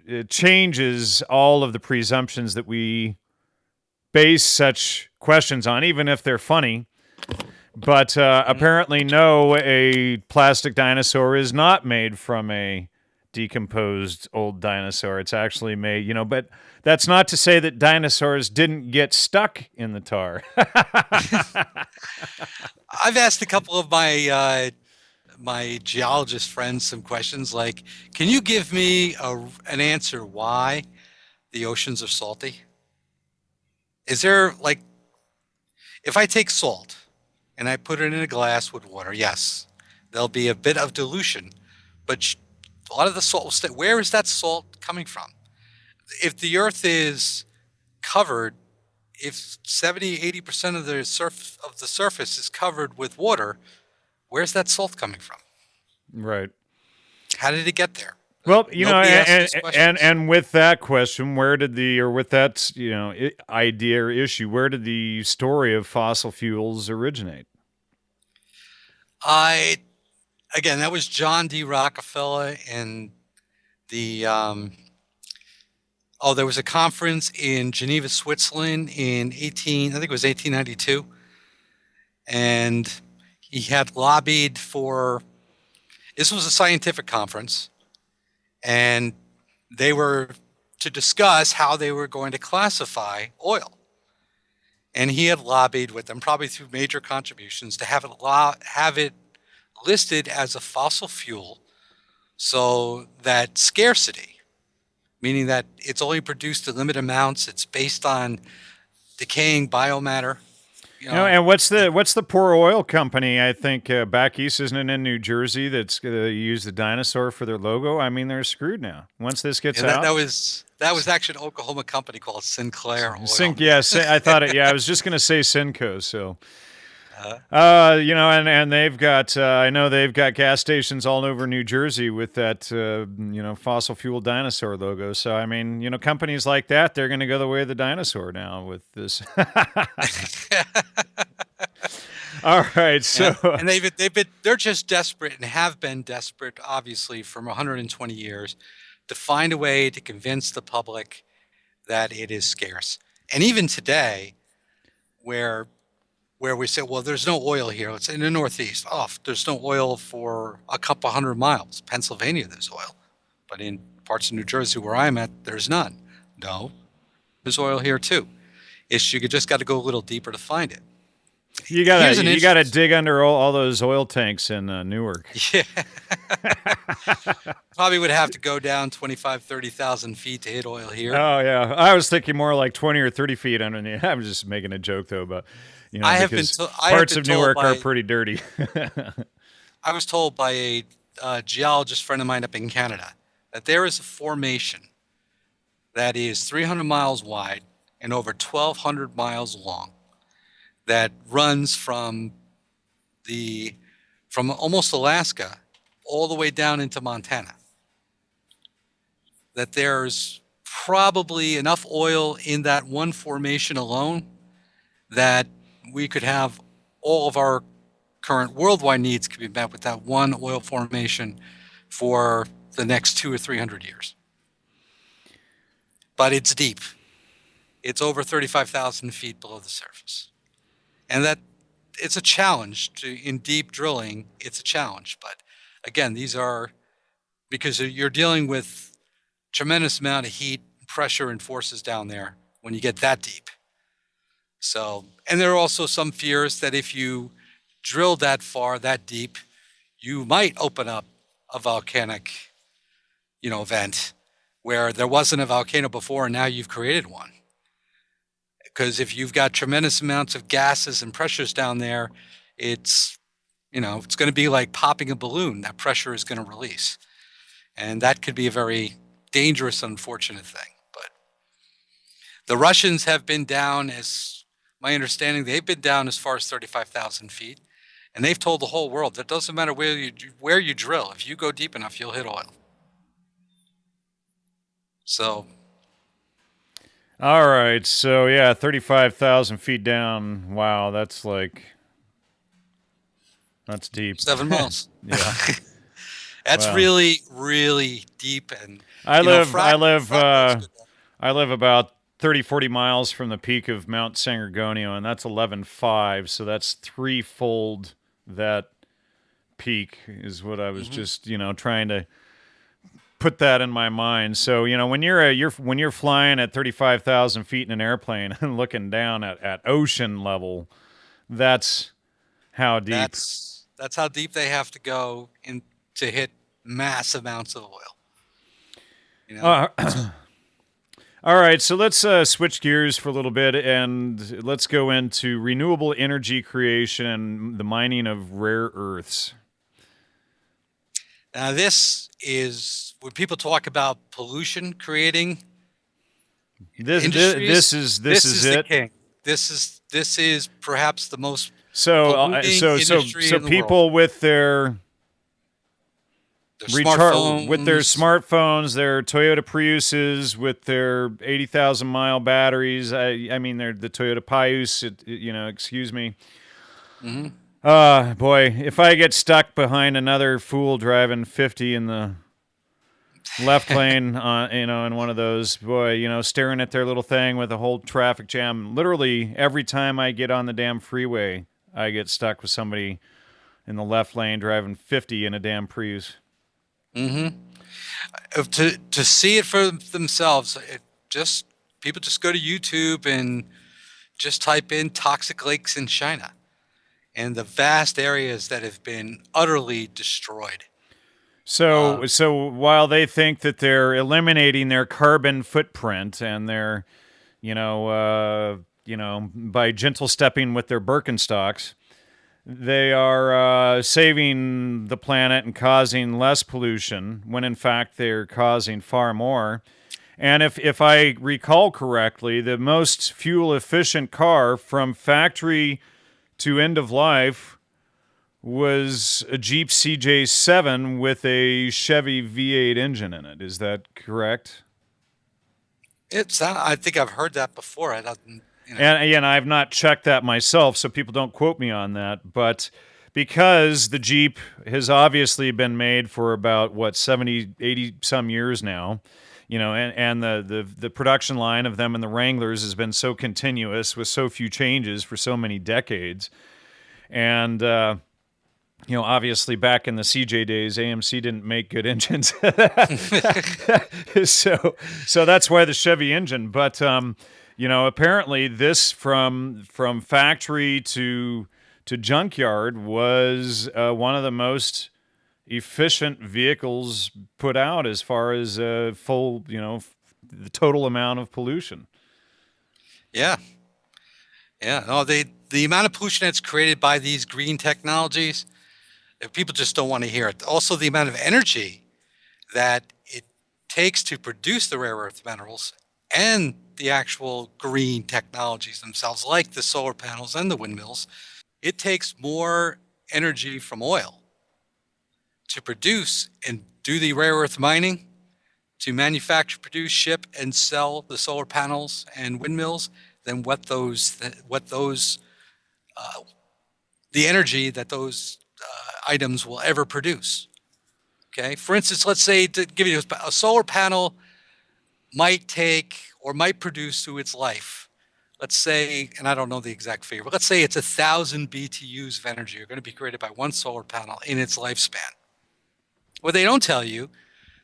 it changes all of the presumptions that we base such questions on, even if they're funny. But apparently, no, a plastic dinosaur is not made from a decomposed old dinosaur. It's actually made, but that's not to say that dinosaurs didn't get stuck in the tar. I've asked a couple of my geologist friends some questions like, can you give me an answer why the oceans are salty? Is there, like, if I take salt and I put it in a glass with water, yes, there'll be a bit of dilution, but a lot of the salt will stay. Where is that salt coming from? If the Earth is covered, if 70, 80% of the surface is covered with water, where's that salt coming from? Right. How did it get there? Well, and with that question, with that, idea or issue, where did the story of fossil fuels originate? Again, that was John D. Rockefeller, and there was a conference in Geneva, Switzerland in I think it was 1892, and he had lobbied for, this was a scientific conference, and they were to discuss how they were going to classify oil. And he had lobbied with them, probably through major contributions, to have it listed as a fossil fuel, so that scarcity, meaning that it's only produced in limited amounts, it's based on decaying biomatter. And what's the poor oil company? I think back east, isn't it in New Jersey, that's going to use the dinosaur for their logo? I mean, they're screwed now. Once this gets out, that was actually an Oklahoma company called Sinclair Oil. I thought it. Yeah, I was just going to say Cinco. So, and they've got. I know they've got gas stations all over New Jersey with that, fossil fuel dinosaur logo. So, I mean, companies like that, they're going to go the way of the dinosaur now with this. All right, so and they're just desperate and have been desperate, obviously, for 120 years, to find a way to convince the public that it is scarce. And even today, where we say, well, there's no oil here. It's in the Northeast. Oh, there's no oil for a couple hundred miles. Pennsylvania, there's oil. But in parts of New Jersey where I'm at, there's none. No, there's oil here too. You just got to go a little deeper to find it. You gotta dig under all those oil tanks in Newark. Yeah. Probably would have to go down 25, 30,000 feet to hit oil here. Oh, yeah. I was thinking more like 20 or 30 feet underneath. I'm just making a joke, though, but parts of Newark are pretty dirty. I was told by a geologist friend of mine up in Canada that there is a formation that is 300 miles wide and over 1,200 miles long that runs from almost Alaska all the way down into Montana. That there's probably enough oil in that one formation alone that we could have all of our current worldwide needs could be met with that one oil formation for the next 200 or 300 years. But it's deep. It's over 35,000 feet below the surface. And that it's a challenge in deep drilling. It's a challenge. But again, these are because you're dealing with tremendous amount of heat, pressure, and forces down there when you get that deep. So, and there are also some fears that if you drill that far, that deep, you might open up a volcanic, event where there wasn't a volcano before and now you've created one. Because if you've got tremendous amounts of gases and pressures down there, it's, it's going to be like popping a balloon. That pressure is going to release. And that could be a very dangerous, unfortunate thing. But the Russians have been down, as my understanding, they've been down as far as 35,000 feet. And they've told the whole world that doesn't matter where you drill. If you go deep enough, you'll hit oil. So. All right. So, yeah, 35,000 feet down. Wow, that's deep. 7 miles. Yeah. That's wow. really, really deep. And I live about 30, 40 miles from the peak of Mount San Gorgonio, and that's 11.5. So that's threefold that peak is what I was just, trying to put that in my mind. So, when you're flying at 35,000 feet in an airplane and looking down at ocean level, that's how deep. That's how deep they have to go to hit mass amounts of oil. All right, so let's switch gears for a little bit and let's go into renewable energy creation and the mining of rare earths. Now, this is when people talk about pollution creating. This is it. The king. This is perhaps the most so people with their smartphones, their Toyota Priuses with their 80,000 mile batteries. I mean, they're the Toyota Prius. Excuse me. Boy, if I get stuck behind another fool driving 50 in the left lane, in one of those, boy, staring at their little thing with a whole traffic jam. Literally every time I get on the damn freeway, I get stuck with somebody in the left lane driving 50 in a damn Prius. To see it for themselves, people just go to YouTube and just type in toxic lakes in China and the vast areas that have been utterly destroyed. So while they think that they're eliminating their carbon footprint and they're, by gentle stepping with their Birkenstocks, they are saving the planet and causing less pollution when in fact they're causing far more. And if I recall correctly, the most fuel efficient car from factory to end of life was a Jeep CJ7 with a Chevy V8 engine in it. Is that correct? I think I've heard that before. And I've not checked that myself, so people don't quote me on that. But because the Jeep has obviously been made for about, 70, 80 some years now, and the production line of them and the Wranglers has been so continuous with so few changes for so many decades. And, obviously back in the CJ days, AMC didn't make good engines. So that's why the Chevy engine. But, apparently this from factory to junkyard was one of the most efficient vehicles put out as far as full, the total amount of pollution. Yeah. No, the amount of pollution that's created by these green technologies, people just don't want to hear it. Also, the amount of energy that it takes to produce the rare earth minerals and the actual green technologies themselves, like the solar panels and the windmills, it takes more energy from oil to produce and do the rare earth mining, to manufacture, produce, ship, and sell the solar panels and windmills than the energy that those items will ever produce. Okay, for instance, let's say, to give you a solar panel might take or might produce through its life, let's say, and I don't know the exact figure, but let's say it's 1,000 BTUs of energy are going to be created by one solar panel in its lifespan. Well, they don't tell you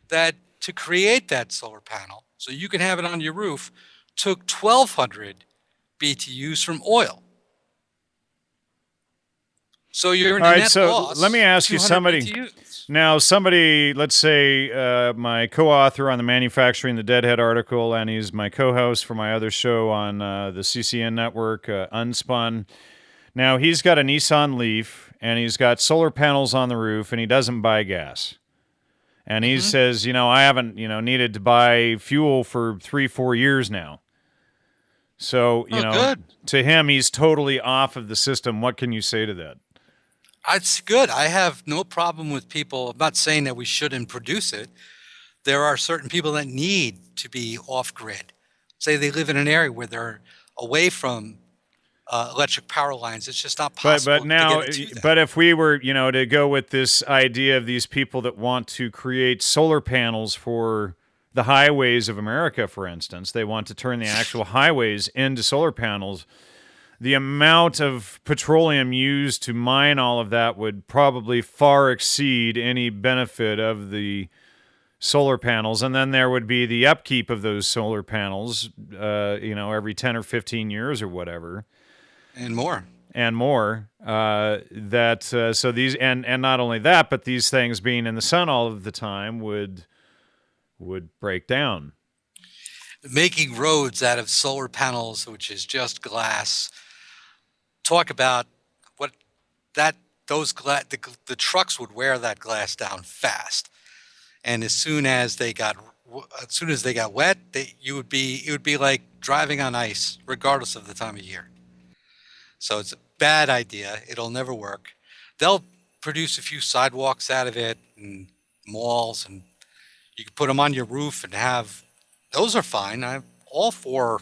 that to create that solar panel, so you can have it on your roof, took 1,200 BTUs from oil. So you're in All a right, net so loss. let me ask you 200 somebody. BTUs. Now, somebody, let's say my co-author on the Manufacturing the Deadhead article, and he's my co-host for my other show on the CCN network, Unspun. Now, he's got a Nissan Leaf, and he's got solar panels on the roof, and he doesn't buy gas. And he says, I haven't, needed to buy fuel for 3-4 years now. So, Good. to him, he's totally off of the system. What can you say to that? It's good. I have no problem with people. I'm not saying that we shouldn't produce it. There are certain people that need to be off grid. Say they live in an area where they're away from electric power lines. It's just not possible But now, to get it to them. but if we were, to go with this idea of these people that want to create solar panels for the highways of America, for instance, they want to turn the actual highways into solar panels. The amount of petroleum used to mine all of that would probably far exceed any benefit of the solar panels. And then there would be the upkeep of those solar panels, every 10 or 15 years or whatever. And more. So these, and not only that, but these things being in the sun all of the time would break down. Making roads out of solar panels, which is just glass. Talk about what the trucks would wear that glass down fast, and as soon as they got wet, it would be like driving on ice, regardless of the time of year. So it's a bad idea. It'll never work. They'll produce a few sidewalks out of it and malls, and you can put them on your roof and have those are fine. I'm all for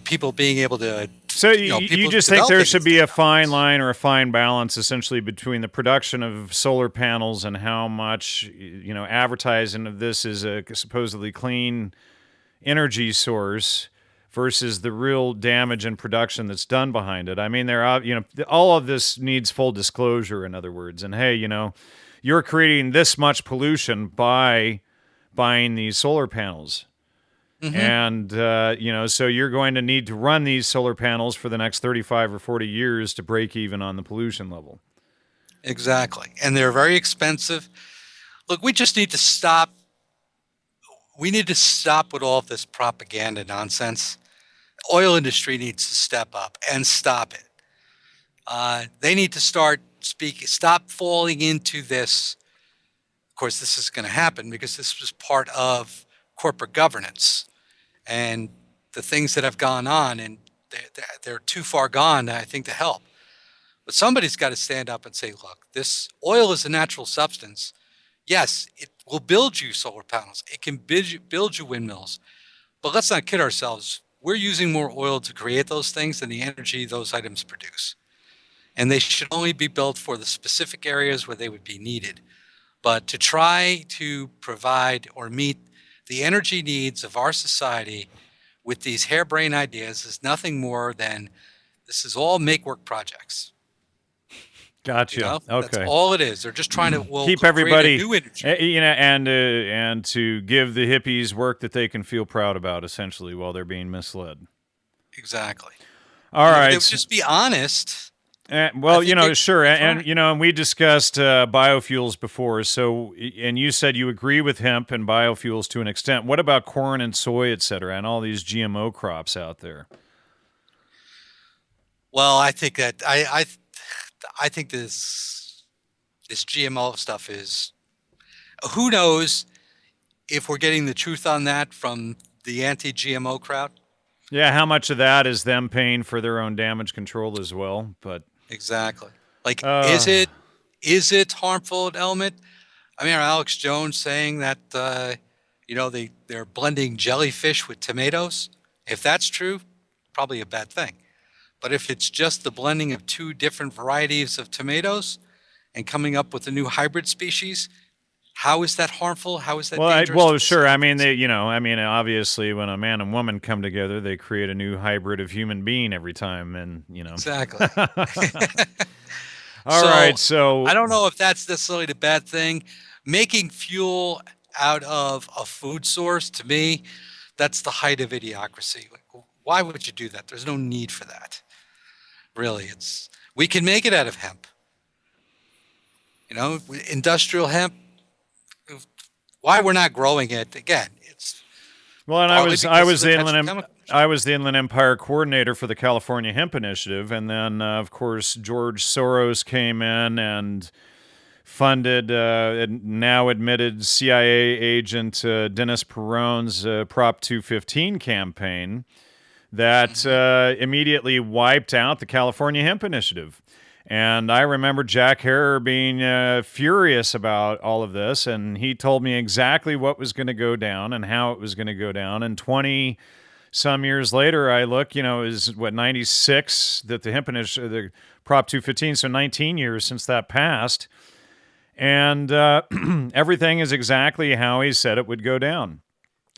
people being able to. So you just think there should be a fine line or a fine balance, essentially, between the production of solar panels and how much advertising of this is a supposedly clean energy source versus the real damage and production that's done behind it. I mean, all of this needs full disclosure, in other words. And hey, you're creating this much pollution by buying these solar panels. And, so you're going to need to run these solar panels for the next 35 or 40 years to break even on the pollution level. Exactly. And they're very expensive. Look, we just need to stop. We need to stop with all of this propaganda nonsense. Oil industry needs to step up and stop it. They need to stop falling into this. Of course, this is going to happen because this was part of corporate governance and the things that have gone on, and they're too far gone, I think, to help. But somebody's got to stand up and say, look, this oil is a natural substance. Yes, it will build you solar panels. It can build you windmills. But let's not kid ourselves. We're using more oil to create those things than the energy those items produce. And they should only be built for the specific areas where they would be needed. But to try to provide or meet the energy needs of our society with these harebrained ideas is nothing more than this is all make-work projects. Gotcha. Okay. That's all it is. They're just trying to keep everybody, new energy. and to give the hippies work that they can feel proud about, essentially, while they're being misled. Exactly. All right. If they would just be honest. Sure. And we discussed biofuels before. So, and you said you agree with hemp and biofuels to an extent. What about corn and soy, et cetera, and all these GMO crops out there? Well, I think that I think this GMO stuff is, who knows if we're getting the truth on that from the anti-GMO crowd. Yeah, how much of that is them paying for their own damage control as well? But exactly, is it harmful element? I mean, Alex Jones saying that they're blending jellyfish with tomatoes. If that's true, probably a bad thing. But if it's just the blending of two different varieties of tomatoes and coming up with a new hybrid species, how is that harmful? How is that dangerous? Well, sure. I mean, obviously, when a man and woman come together, they create a new hybrid of human being every time, and Exactly. All right. So I don't know if that's necessarily the bad thing. Making fuel out of a food source, to me, that's the height of idiocracy. Why would you do that? There's no need for that. Really, we can make it out of hemp. Industrial hemp, why we're not growing it, again, it's Well, and partly because of the petrochemical. I was the Inland Empire coordinator for the California Hemp Initiative, and then of course George Soros came in and funded now admitted CIA agent Dennis Peron's Prop 215 campaign that immediately wiped out the California Hemp Initiative. And I remember Jack Herer being furious about all of this, and he told me exactly what was going to go down and how it was going to go down. And 20 some years later, I look, is what, 96 that the hemp initiative, the Prop 215, so 19 years since that passed. And everything is exactly how he said it would go down.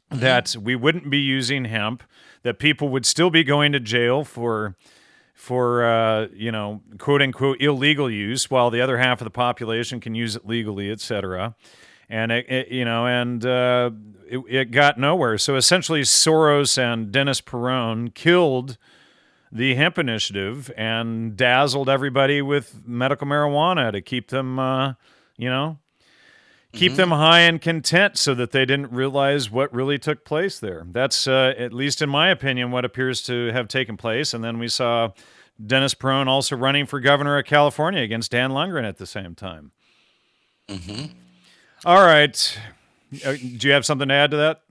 That we wouldn't be using hemp, that people would still be going to jail for quote unquote illegal use, while the other half of the population can use it legally, etc. And it got nowhere. So essentially, Soros and Dennis Peron killed the hemp initiative and dazzled everybody with medical marijuana to keep them, keep them high and content, so that they didn't realize what really took place there. That's, at least in my opinion, what appears to have taken place. And then we saw Dennis Peron also running for governor of California against Dan Lundgren at the same time. All right. Do you have something to add to that?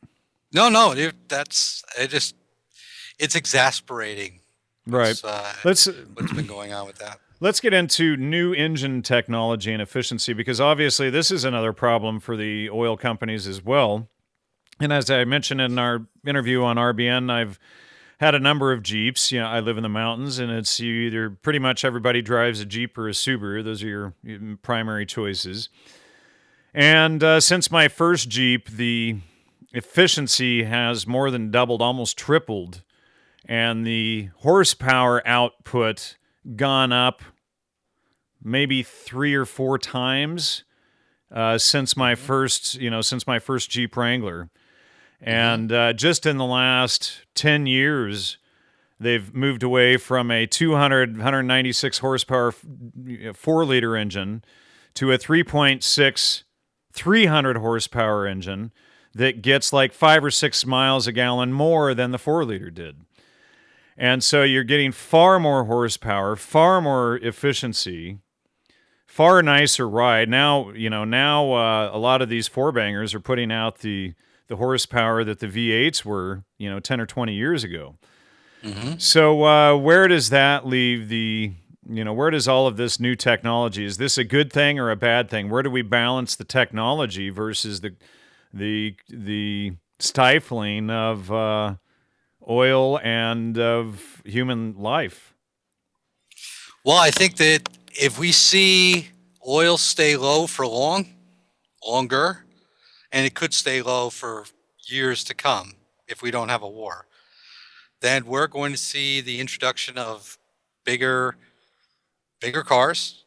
No, it's exasperating. Right. What's been going on with that? Let's get into new engine technology and efficiency, because obviously this is another problem for the oil companies as well. And as I mentioned in our interview on RBN, I've had a number of Jeeps. I live in the mountains, and it's either pretty much everybody drives a Jeep or a Subaru. Those are your primary choices. And since my first Jeep, the efficiency has more than doubled, almost tripled, and the horsepower output gone up maybe 3 or 4 times since my first Jeep Wrangler. And just in the last 10 years, they've moved away from a 196 horsepower 4-liter engine to a 3.6 300 horsepower engine that gets like 5 or 6 miles a gallon more than the 4-liter did. And so you're getting far more horsepower, far more efficiency, far nicer ride. Now a lot of these 4-bangers are putting out the horsepower that the V8s were, 10 or 20 years ago. So where does that leave where does all of this new technology? Is this a good thing or a bad thing? Where do we balance the technology versus the stifling of oil and of human life? Well, I think that if we see oil stay low for longer, and it could stay low for years to come if we don't have a war, then we're going to see the introduction of bigger cars,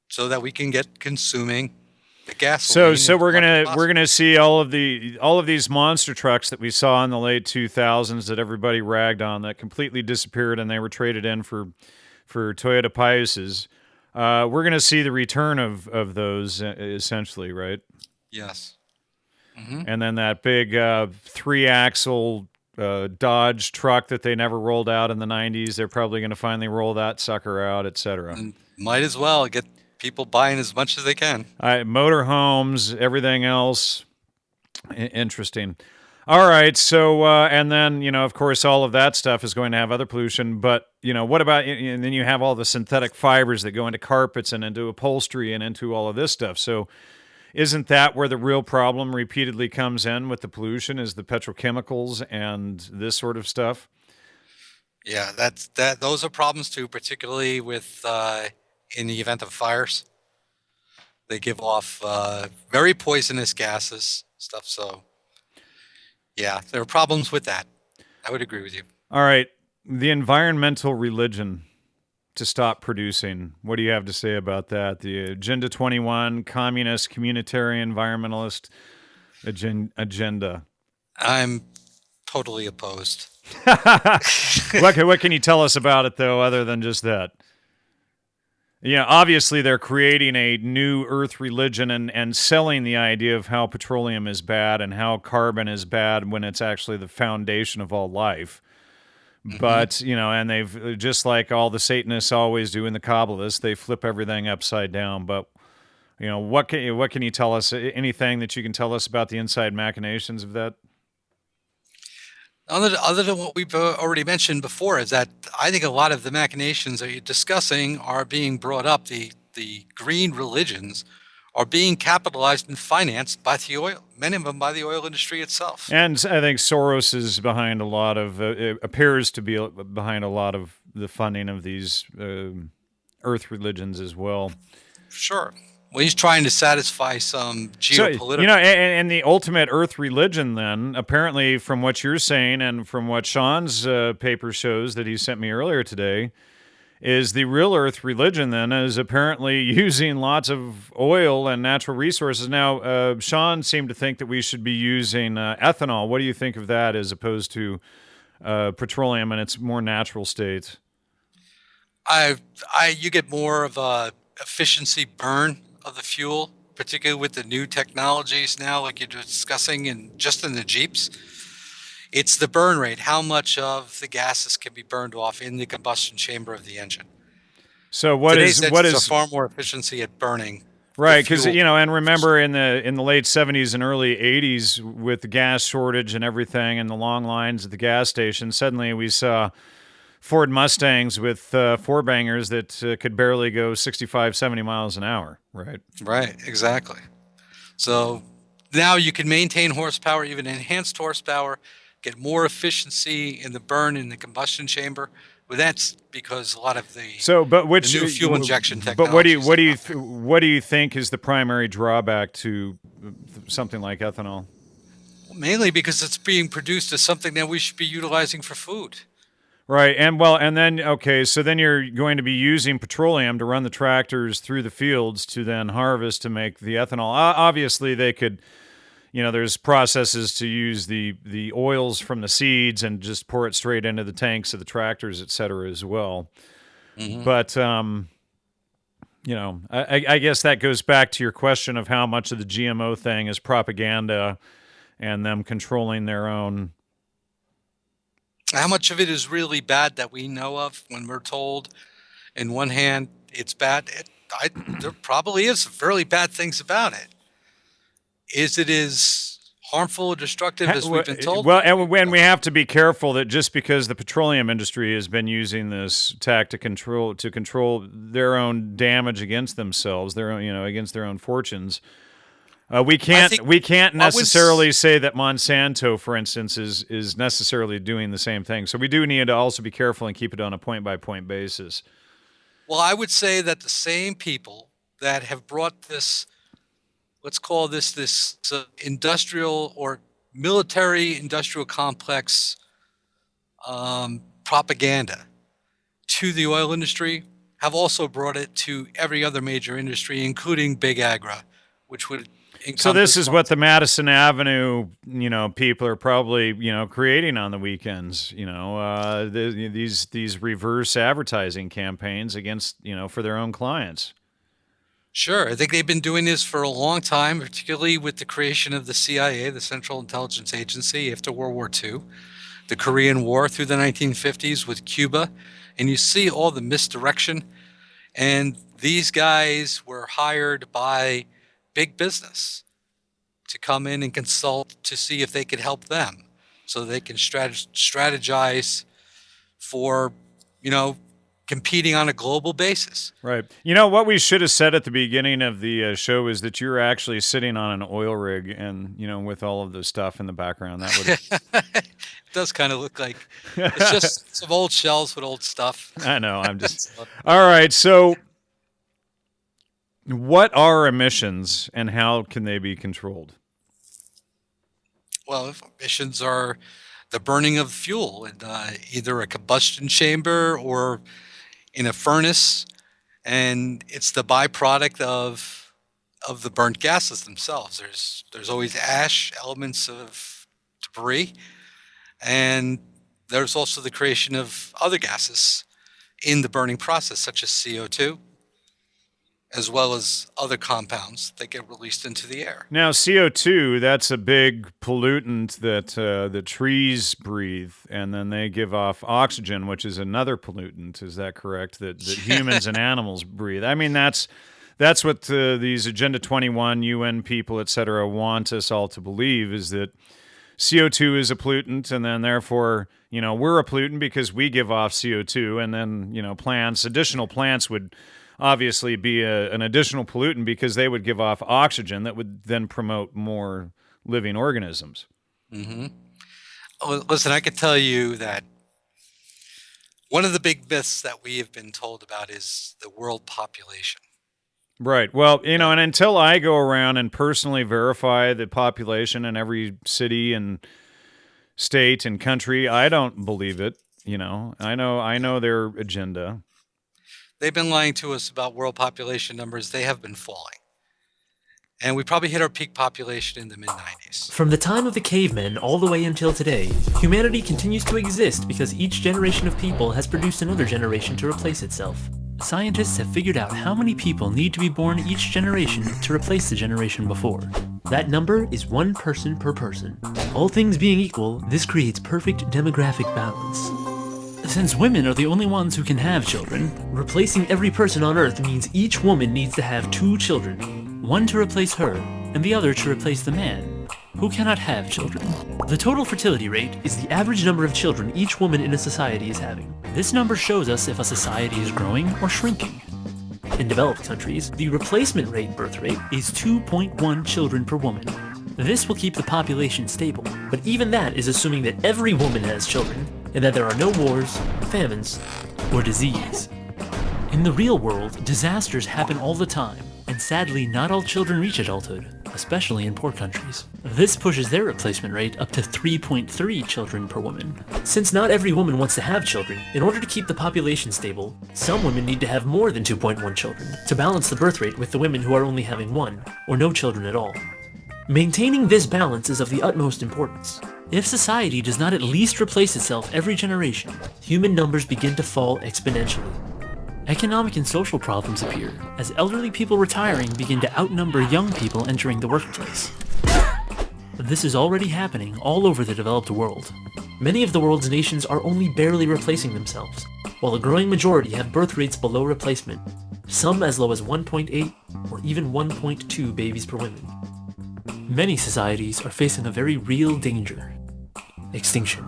so that we can get consuming the gasoline. So we're gonna see all of these monster trucks that we saw in the late 2000s that everybody ragged on, that completely disappeared, and they were traded in for Toyota Piuses. We're gonna see the return of those essentially, right? Yes. And then that big 3-axle Dodge truck that they never rolled out in the 90s, they're probably going to finally roll that sucker out, etc. Might as well get people buying as much as they can. Motor homes, everything else. Interesting. All right, so and then of course all of that stuff is going to have other pollution, but what about, and then you have all the synthetic fibers that go into carpets and into upholstery and into all of this stuff. So isn't that where the real problem repeatedly comes in with the pollution, is the petrochemicals and this sort of stuff? Yeah, those are problems too, particularly with in the event of fires. They give off very poisonous gases, stuff. So yeah, there are problems with that. I would agree with you. All right, the environmental religion to stop producing. What do you have to say about that? The Agenda 21, communist, communitarian, environmentalist agenda. I'm totally opposed. What can you tell us about it, though, other than just that? Yeah, obviously they're creating a new Earth religion and selling the idea of how petroleum is bad and how carbon is bad when it's actually the foundation of all life. Hmm. But, and they've, just like all the Satanists always do in the Kabbalists, they flip everything upside down. But, what can you tell us? Anything that you can tell us about the inside machinations of that? Other than what we've already mentioned before, is that I think a lot of the machinations that you're discussing are being brought up. The green religions are being capitalized and financed by the oil, many of them by the oil industry itself. And I think Soros is behind a lot of, it appears to be behind a lot of the funding of these Earth religions as well. Sure. Well, he's trying to satisfy some So, geopolitical. and the ultimate Earth religion, then, apparently, from what you're saying and from what Sean's paper shows that he sent me earlier today, is the real Earth religion, then, is apparently using lots of oil and natural resources. Now, Sean seemed to think that we should be using ethanol. What do you think of that as opposed to petroleum in its more natural state? You get more of a efficiency burn of the fuel, particularly with the new technologies now, like you're discussing, and just in the Jeeps. It's the burn rate, how much of the gases can be burned off in the combustion chamber of the engine. So Today's what engines are is far more efficiency at burning the right? Because fuel. and remember in the late '70s and early '80s, with the gas shortage and everything, and the long lines at the gas station, suddenly we saw Ford Mustangs with four bangers that could barely go 65, 70 miles an hour. Right. Right, exactly. So now you can maintain horsepower, even enhanced horsepower, get more efficiency in the burn in the combustion chamber. Well, that's because a lot of the So, but which new fuel injection but what do you technologies. what do you think is the primary drawback to something like ethanol? Mainly because it's being produced as something that we should be utilizing for food. Right. And then, okay, so then you're going to be using petroleum to run the tractors through the fields to then harvest to make the ethanol. Obviously, they could, there's processes to use the oils from the seeds and just pour it straight into the tanks of the tractors, et cetera, as well. Hmm. But, I guess that goes back to your question of how much of the GMO thing is propaganda and them controlling their own. How much of it is really bad that we know of when we're told, in one hand, it's bad? There probably is some fairly bad things about it. Is it as harmful or destructive as we've been told? Well, and when we have to be careful that just because the petroleum industry has been using this tack to control their own damage against themselves, their own, against their own fortunes. We can't necessarily say that Monsanto, for instance, is necessarily doing the same thing. So we do need to also be careful and keep it on a point by point basis. Well, I would say that the same people that have brought this, let's call this industrial or military industrial complex propaganda to the oil industry have also brought it to every other major industry, including big agri, which would So this encompass is what the Madison Avenue, people are probably, creating on the weekends. These reverse advertising campaigns against, for their own clients. Sure. I think they've been doing this for a long time, particularly with the creation of the CIA, the Central Intelligence Agency, after World War II, the Korean War through the 1950s with Cuba. And you see all the misdirection. And these guys were hired by big business to come in and consult to see if they could help them so they can strategize for, competing on a global basis. Right. What we should have said at the beginning of the show is that you're actually sitting on an oil rig and, with all of the stuff in the background. That would. It does kind of look like it's just some old shells with old stuff. I know. I'm just. All right. So, what are emissions and how can they be controlled? Well, emissions are the burning of fuel in either a combustion chamber or in a furnace, and it's the byproduct of the burnt gases themselves. There's always ash, elements of debris, and there's also the creation of other gases in the burning process, such as CO2 as well as other compounds that get released into the air. Now, CO2, that's a big pollutant that the trees breathe, and then they give off oxygen, which is another pollutant. Is that correct? That humans and animals breathe. I mean, that's what these Agenda 21, UN people, et cetera, want us all to believe, is that CO2 is a pollutant, and then therefore, we're a pollutant because we give off CO2, and then, additional plants would obviously be an additional pollutant because they would give off oxygen that would then promote more living organisms. Mm-hmm. Well, listen, I could tell you that one of the big myths that we have been told about is the world population. Right. Well, and until I go around and personally verify the population in every city and state and country, I don't believe it. I know their agenda. They've been lying to us about world population numbers. They have been falling. And we probably hit our peak population in the mid-90s. From the time of the cavemen all the way until today, humanity continues to exist because each generation of people has produced another generation to replace itself. Scientists have figured out how many people need to be born each generation to replace the generation before. That number is 1 person per person. All things being equal, this creates perfect demographic balance. Since women are the only ones who can have children, replacing every person on Earth means each woman needs to have 2 children, one to replace her, and the other to replace the man, who cannot have children. The total fertility rate is the average number of children each woman in a society is having. This number shows us if a society is growing or shrinking. In developed countries, the replacement rate birth rate is 2.1 children per woman. This will keep the population stable, but even that is assuming that every woman has children, and that there are no wars, famines, or disease. In the real world, disasters happen all the time, and sadly not all children reach adulthood, especially in poor countries. This pushes their replacement rate up to 3.3 children per woman. Since not every woman wants to have children, in order to keep the population stable, some women need to have more than 2.1 children to balance the birth rate with the women who are only having 1, or no children at all. Maintaining this balance is of the utmost importance. If society does not at least replace itself every generation, human numbers begin to fall exponentially. Economic and social problems appear as elderly people retiring begin to outnumber young people entering the workplace. This is already happening all over the developed world. Many of the world's nations are only barely replacing themselves, while a growing majority have birth rates below replacement, some as low as 1.8 or even 1.2 babies per woman. Many societies are facing a very real danger: extinction.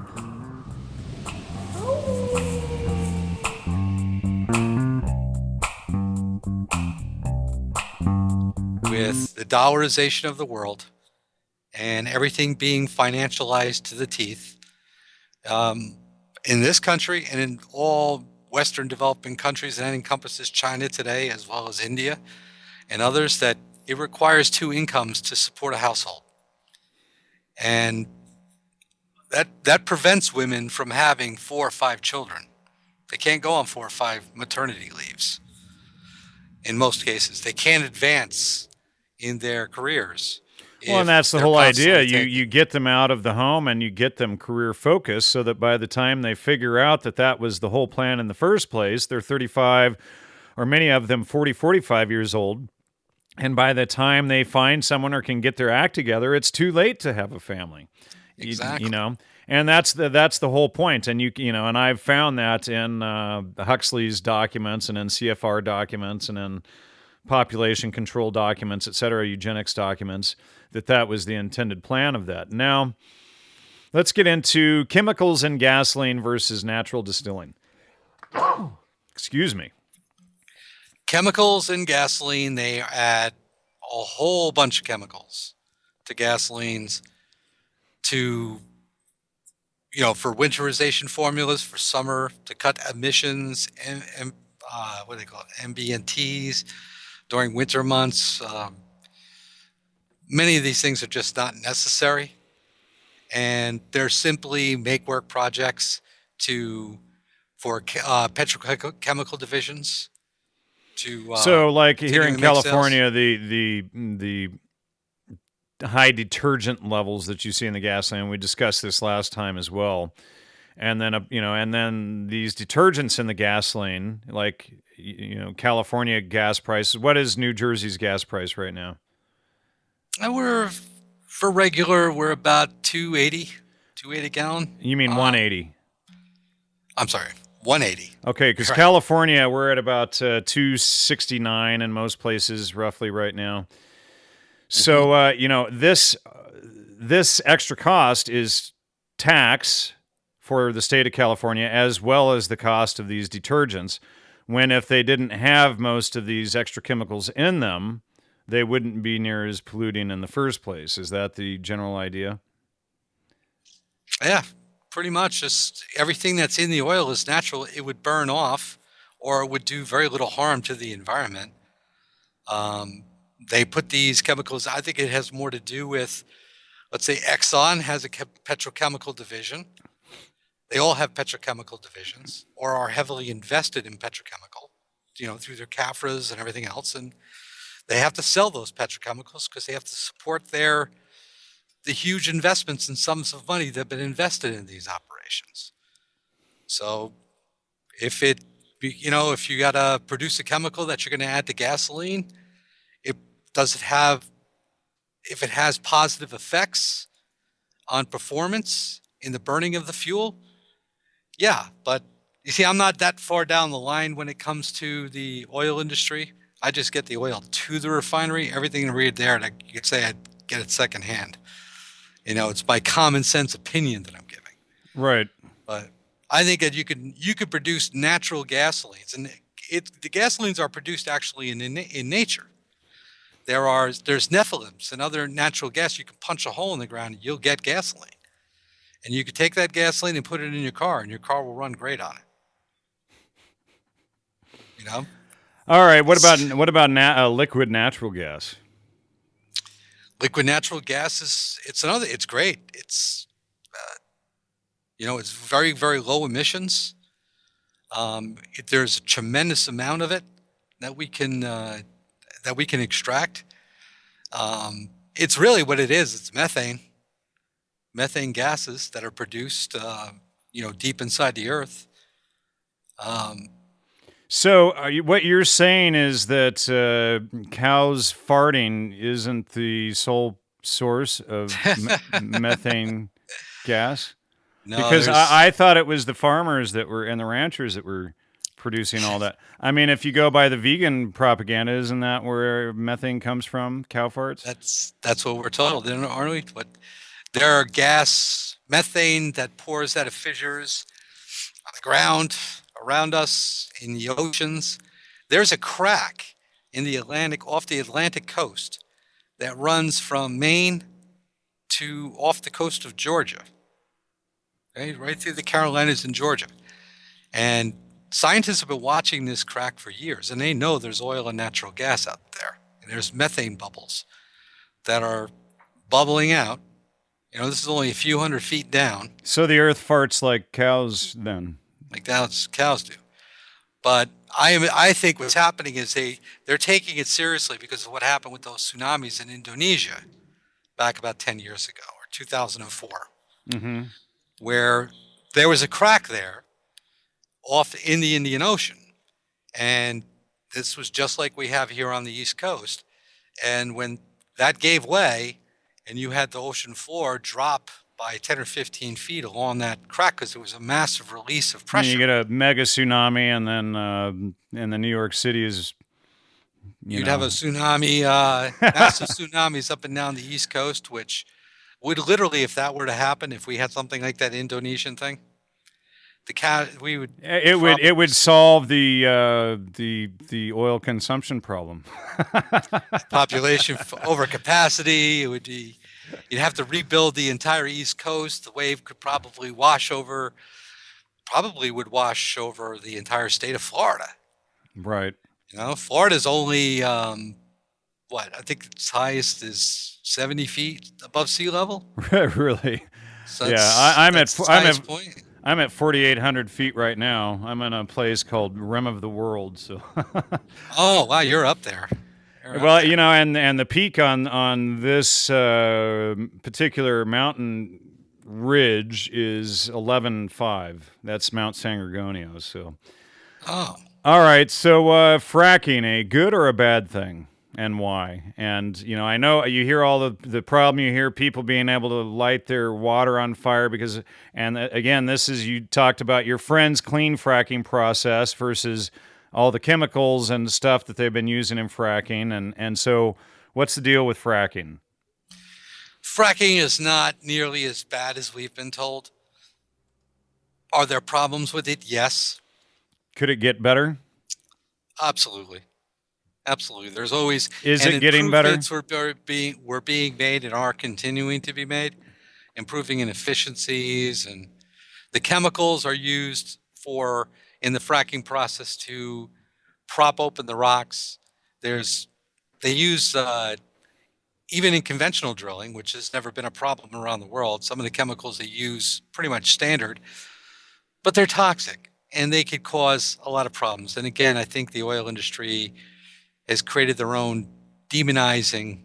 With the dollarization of the world and everything being financialized to the teeth, in this country and in all Western developing countries, and that encompasses China today as well as India and others, that it requires 2 incomes to support a household. And that prevents women from having 4 or 5 children. They can't go on 4 or 5 maternity leaves. In most cases, they can't advance in their careers. Well, and that's the whole idea. You get them out of the home and you get them career focused so that by the time they figure out that was the whole plan in the first place, they're 35 or many of them 40, 45 years old. And by the time they find someone or can get their act together, it's too late to have a family. Exactly. And that's the whole point. And and I've found that in Huxley's documents and in CFR documents and in population control documents, et cetera, eugenics documents, that was the intended plan of that. Now, let's get into chemicals in gasoline versus natural distilling. Excuse me. Chemicals in gasoline, they add a whole bunch of chemicals to gasolines for winterization formulas for summer, to cut emissions, and what do they call it, MBNTs during winter months. Many of these things are just not necessary, and they're simply make-work projects for petrochemical divisions. So, like here in California, the high detergent levels that you see in the gasoline, we discussed this last time as well, and then and then these detergents in the gasoline, like California gas prices. What is New Jersey's gas price right now? For regular, we're about 280 a gallon. You mean 180? I'm sorry, 180. Okay, because Right. California, we're at about 269 in most places, roughly right now. So this extra cost is tax for the state of California, as well as the cost of these detergents. When if they didn't have most of these extra chemicals in them, they wouldn't be near as polluting in the first place. Is that the general idea? Yeah, pretty much. Just everything that's in the oil is natural. It would burn off, or it would do very little harm to the environment. They put these chemicals. I think it has more to do with, let's say, Exxon has a petrochemical division. They all have petrochemical divisions, or are heavily invested in petrochemical, through their CAFRAs and everything else, and they have to sell those petrochemicals because they have to support the huge investments and sums of money that have been invested in these operations. So if if you got to produce a chemical that you're going to add to gasoline, if it has positive effects on performance in the burning of the fuel, yeah. But you see, I'm not that far down the line when it comes to the oil industry. I just get the oil to the refinery. Everything I read there, and you could say I get it secondhand. It's my common sense opinion that I'm giving. Right. But I think that you could produce natural gasolines, and the gasolines are produced actually in nature. There's nephilims and other natural gas. You can punch a hole in the ground and you'll get gasoline. And you could take that gasoline and put it in your car, and your car will run great on it. All right. What about liquid natural gas? Liquid natural gas it's great. It's it's very, very low emissions. There's a tremendous amount of it that we can extract. It's really what it is. It's methane gases that are produced, deep inside the earth. So what you're saying is that cows farting isn't the sole source of methane gas? No, Because I thought it was the farmers and the ranchers that were producing all that. I mean, if you go by the vegan propaganda, isn't that where methane comes from? Cow farts? That's what we're told, aren't we? But there are methane that pours out of fissures on the ground around us, in the oceans. There's a crack in the Atlantic, off the Atlantic coast, that runs from Maine to off the coast of Georgia, right through the Carolinas and Georgia. And scientists have been watching this crack for years, and they know there's oil and natural gas out there. And there's methane bubbles that are bubbling out. This is only a few hundred feet down. So the earth farts like cows then? Like cows do. But I think what's happening is they're taking it seriously because of what happened with those tsunamis in Indonesia back about 10 years ago, or 2004, where there was a crack there off in the Indian Ocean. And this was just like we have here on the East Coast. And when that gave way and you had the ocean floor drop by 10 or 15 feet along that crack, because there was a massive release of pressure. You get a mega tsunami, and then and the New York City is, You'd have a tsunami, massive tsunamis up and down the East Coast, which would literally, if that were to happen, if we had something like that Indonesian thing, it would solve the oil consumption problem. Population overcapacity. It would be. You'd have to rebuild the entire East Coast. The wave could probably would wash over the entire state of Florida. Right. Florida's only, I think its highest is 70 feet above sea level. Really? So yeah, I'm at 4,800 feet right now. I'm in a place called Rim of the World. So. Oh wow, you're up there. Well, and the peak on this particular mountain ridge is 11.5. That's Mount San Gorgonio. So, Oh, all right. So, fracking, a good or a bad thing, and why? And I know you hear all the problem. You hear people being able to light their water on fire because, and again, this is you talked about your friend's clean fracking process versus all the chemicals and stuff that they've been using in fracking, and so what's the deal with fracking? fracking is not nearly as bad as we've been told. Are there problems with it? Yes, Could it get better? absolutely. Absolutely. There's always Is and it getting better? improvements were being made and are continuing to be made, improving in efficiencies, and the chemicals are used for in the fracking process to prop open the rocks. There's they use even in conventional drilling, which has never been a problem around the world, some of the chemicals they use pretty much standard, but they're toxic and they could cause a lot of problems. And again, I think the oil industry has created their own demonizing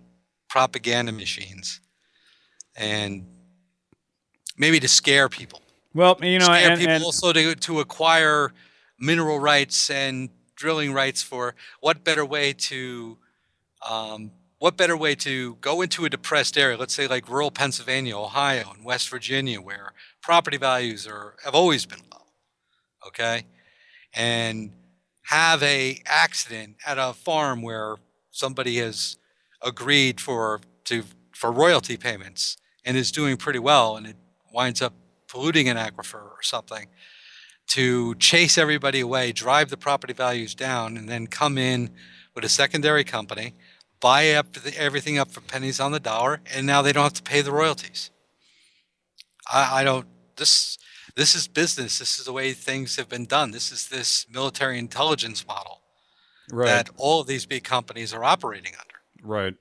propaganda machines, and maybe to scare people. Well, Scare and, people and also to acquire mineral rights and drilling rights for what better way to go into a depressed area, let's say like rural Pennsylvania, Ohio, and West Virginia, where property values have always been low, okay? And have a accident at a farm where somebody has agreed for royalty payments and is doing pretty well, and it winds up polluting an aquifer or something, to chase everybody away, drive the property values down, and then come in with a secondary company, buy up everything up for pennies on the dollar, and now they don't have to pay the royalties. I don't. This is business. This is the way things have been done. This is this military intelligence model right, that all of these big companies are operating under. right.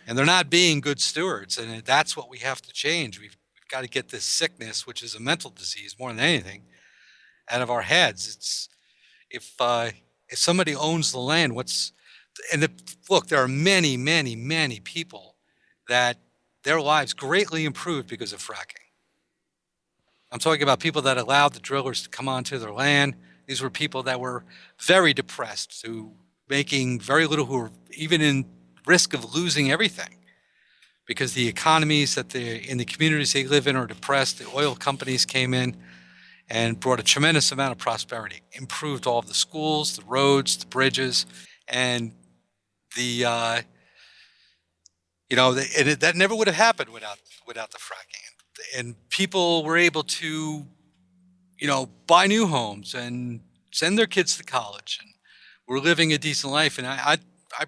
And they're not being good stewards. And that's what we have to change. We've got to get this sickness, which is a mental disease more than anything, out of our heads. It's if somebody owns the land, look, there are many, many, many people that their lives greatly improved because of fracking. I'm talking about people that allowed the drillers to come onto their land. These were people that were very depressed, who making very little, who were even in risk of losing everything because the economies in the communities they live in are depressed. The oil companies came in and brought a tremendous amount of prosperity, improved all of the schools, the roads, the bridges, and that never would have happened without the fracking. And people were able to, buy new homes and send their kids to college, and we're living a decent life. And I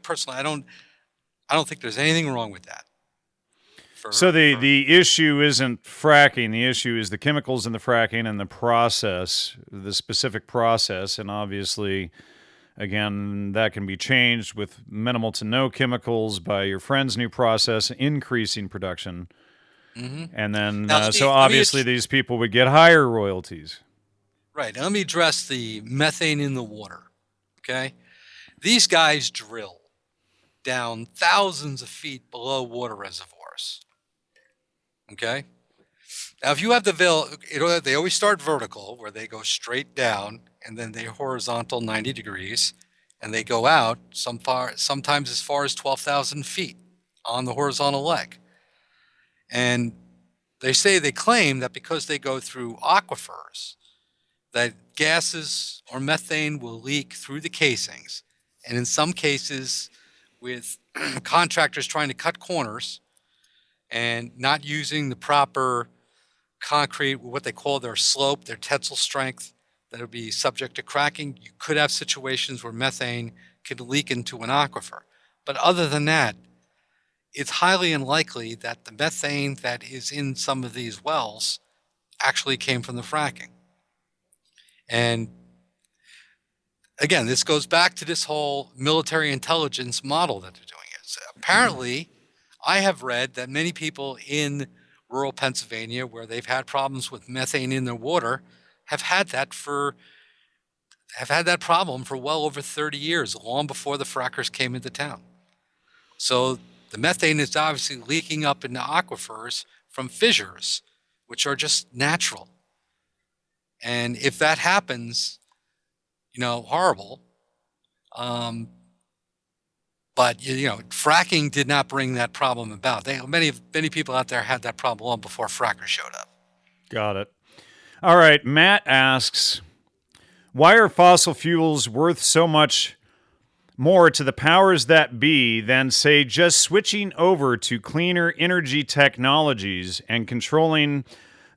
personally, I don't think there's anything wrong with that. So the issue isn't fracking. The issue is the chemicals in the fracking and the process, the specific process, and obviously, again, that can be changed with minimal to no chemicals by your friend's new process, increasing production. Mm-hmm. And then, Now, so obviously these people would get higher royalties. Right. Now let me address the methane in the water. Okay. These guys drill down thousands of feet below water reservoirs. Okay. Now, if you have they always start vertical, where they go straight down, and then they horizontal 90 degrees, and they go out sometimes as far as 12,000 feet on the horizontal leg. And they claim that because they go through aquifers, that gases or methane will leak through the casings. And in some cases, with contractors trying to cut corners and not using the proper concrete, what they call their slope, their tensile strength, that would be subject to cracking, you could have situations where methane could leak into an aquifer. But other than that, it's highly unlikely that the methane that is in some of these wells actually came from the fracking. And again, this goes back to this whole military intelligence model that they're doing. So apparently, I have read that many people in rural Pennsylvania, where they've had problems with methane in their water, have had that problem for well over 30 years, long before the frackers came into town. So the methane is obviously leaking up into aquifers from fissures, which are just natural. And if that happens, horrible. But fracking did not bring that problem about. Many people out there had that problem long before frackers showed up. Got it. All right. Matt asks, why are fossil fuels worth so much more to the powers that be than, say, just switching over to cleaner energy technologies and controlling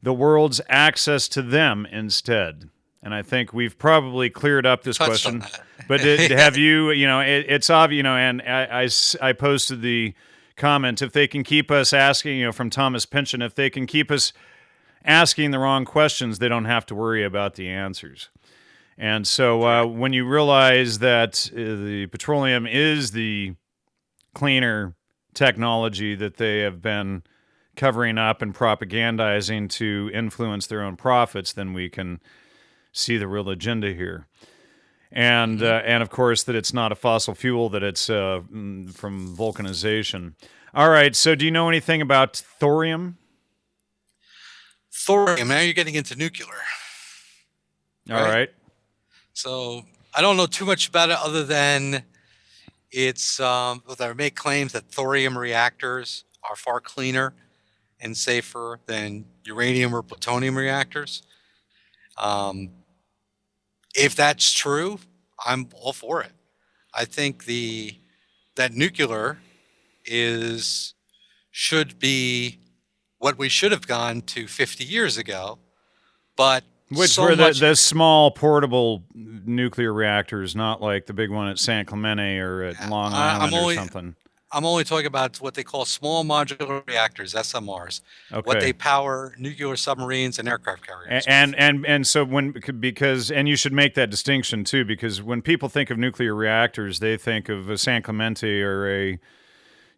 the world's access to them instead? And I think we've probably cleared up this question. But have you, it's obvious, and I posted the comment, if they can keep us asking, from Thomas Pynchon, if they can keep us asking the wrong questions, they don't have to worry about the answers. And so when you realize that the petroleum is the cleaner technology that they have been covering up and propagandizing to influence their own profits, then we can see the real agenda here. And of course that it's not a fossil fuel, that it's from vulcanization. All right, so do you know anything about thorium? Thorium, now you're getting into nuclear. All right. So I don't know too much about it other than it's, they make claims that thorium reactors are far cleaner and safer than uranium or plutonium reactors. If that's true, I'm all for it. I think that nuclear should be what we should have gone to 50 years ago, but which were the small portable nuclear reactors, not like the big one at San Clemente or at Long Island or something. I'm only talking about what they call small modular reactors, SMRs. Okay. What they power nuclear submarines and aircraft carriers. And so and you should make that distinction too, because when people think of nuclear reactors, they think of a San Clemente or a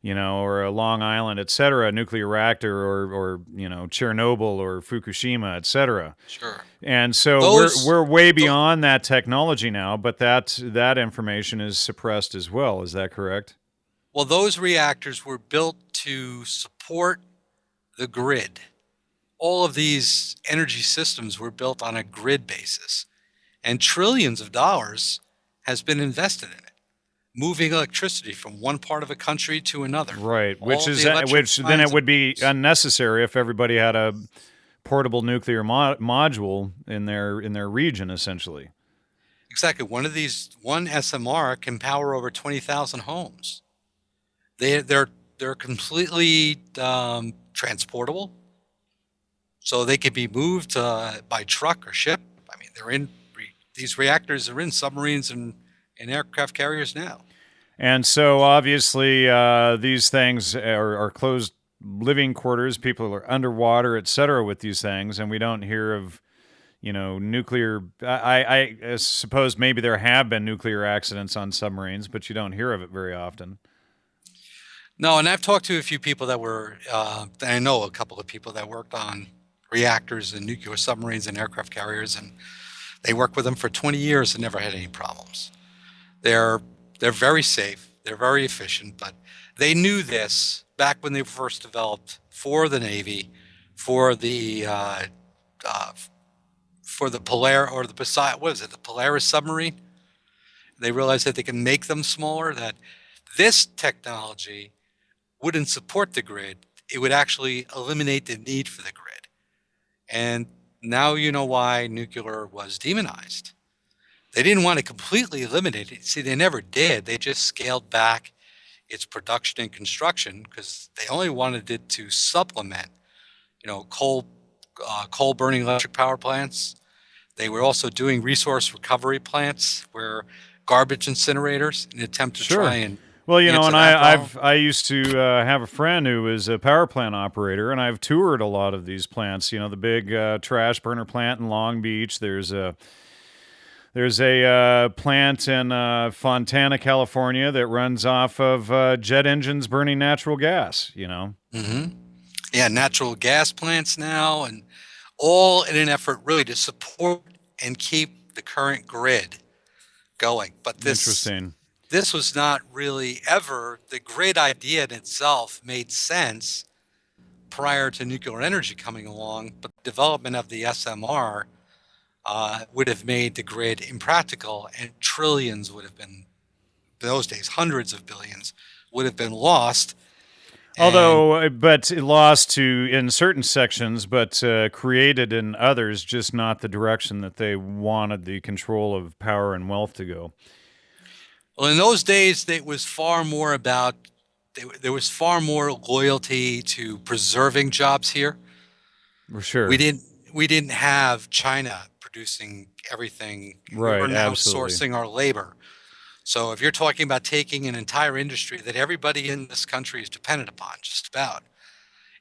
Long Island, et cetera, a nuclear reactor, or Chernobyl or Fukushima, et cetera. Sure. And so we're way beyond that technology now, but that information is suppressed as well. Is that correct? Well, those reactors were built to support the grid. All of these energy systems were built on a grid basis, and trillions of dollars has been invested in it, moving electricity from one part of a country to another. Right, which then it would be unnecessary if everybody had a portable nuclear module in their region, essentially. Exactly. One SMR can power over 20,000 homes. They're completely transportable, so they could be moved by truck or ship. I mean, these reactors are in submarines and aircraft carriers now. And so obviously these things are closed living quarters. People are underwater, et cetera, with these things, and we don't hear of nuclear. I suppose maybe there have been nuclear accidents on submarines, but you don't hear of it very often. No, and I've talked to a few people that were, I know a couple of people that worked on reactors and nuclear submarines and aircraft carriers, and they worked with them for 20 years and never had any problems. They're very safe, they're very efficient, but they knew this back when they were first developed for the Navy, for the Polaris submarine. They realized that they can make them smaller, that this technology wouldn't support the grid. It would actually eliminate the need for the grid. And now you know why nuclear was demonized. They didn't want to completely eliminate it. See, they never did. They just scaled back its production and construction because they only wanted it to supplement, coal burning electric power plants. They were also doing resource recovery plants where garbage incinerators in an attempt to try and and I used to have a friend who was a power plant operator, and I've toured a lot of these plants. The big trash burner plant in Long Beach. There's a plant in Fontana, California, that runs off of jet engines burning natural gas. Mm-hmm. Yeah, natural gas plants now, and all in an effort really to support and keep the current grid going. But Interesting. This was not really ever, the grid idea in itself made sense prior to nuclear energy coming along, but the development of the SMR would have made the grid impractical, and trillions would have been, in those days, hundreds of billions would have been lost. Although, but it lost in certain sections, but created in others, just not the direction that they wanted the control of power and wealth to go. Well, in those days, it was far more about, there was far more loyalty to preserving jobs here. For sure. We didn't have China producing everything. Right, We were now absolutely. sourcing our labor. So if you're talking about taking an entire industry that everybody in this country is dependent upon, just about,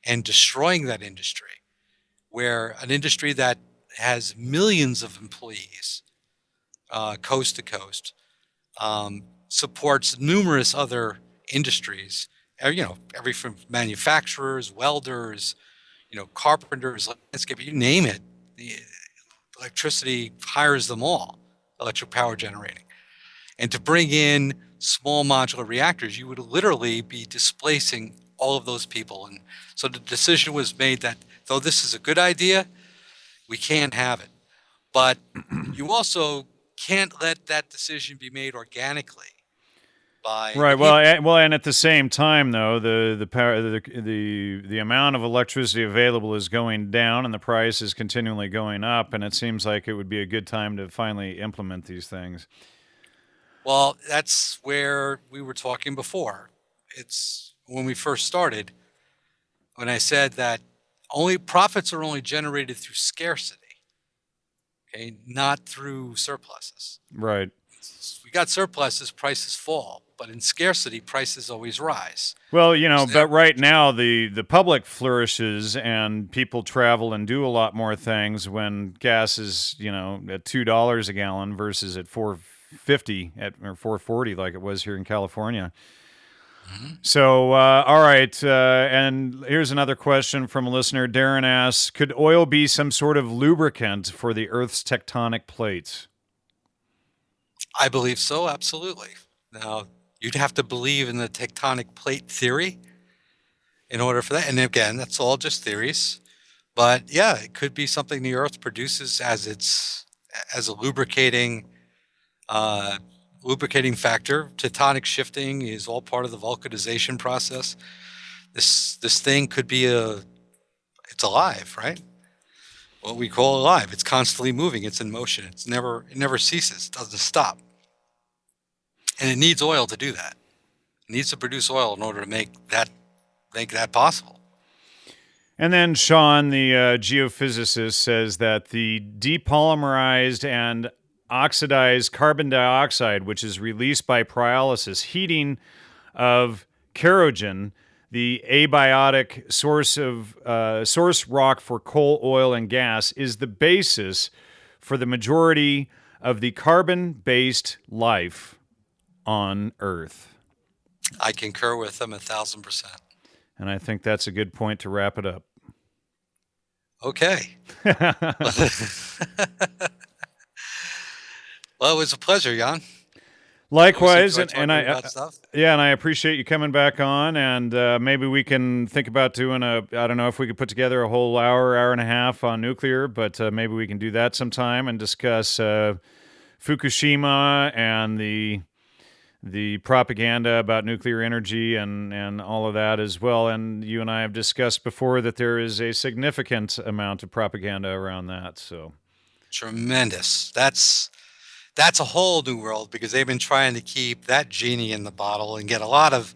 and destroying that industry, where an industry that has millions of employees, coast to coast, supports numerous other industries, every from manufacturers, welders, carpenters, landscape, you name it. The electricity hires them all, electric power generating. And to bring in small modular reactors, you would literally be displacing all of those people. And so the decision was made that though this is a good idea, we can't have it. But you also can't let that decision be made organically. Right. Well, and at the same time, though, the power, the amount of electricity available is going down, and the price is continually going up. And it seems like it would be a good time to finally implement these things. Well, that's where we were talking before. It's when we first started, when I said that profits are only generated through scarcity, okay, not through surpluses. Right. We got surpluses, prices fall, but in scarcity, prices always rise. Well, but right now the public flourishes and people travel and do a lot more things when gas is, at $2 a gallon versus at $4.50 or $4.40 like it was here in California. Mm-hmm. So, all right. And here's another question from a listener. Darren asks, could oil be some sort of lubricant for the Earth's tectonic plates? I believe so, absolutely. Now, you'd have to believe in the tectonic plate theory in order for that. And again, that's all just theories. But yeah, it could be something the Earth produces as a lubricating factor. Tectonic shifting is all part of the vulcanization process. This thing could be it's alive, right? What we call alive. It's constantly moving. It's in motion. It never ceases. It doesn't stop. And it needs oil to do that. It needs to produce oil in order to make that possible. And then Sean, the geophysicist, says that the depolymerized and oxidized carbon dioxide, which is released by pyrolysis, heating of kerogen, the abiotic source rock for coal, oil, and gas, is the basis for the majority of the carbon-based life on Earth. I concur with them 1,000%. And I think that's a good point to wrap it up. Okay. Well, it was a pleasure, Jan. Likewise, and I appreciate you coming back on, and maybe we can think about doing I don't know if we could put together a whole hour and a half on nuclear, but maybe we can do that sometime and discuss Fukushima and the propaganda about nuclear energy and all of that as well. And you and I have discussed before that there is a significant amount of propaganda around that. So tremendous. That's a whole new world, because they've been trying to keep that genie in the bottle and get a lot of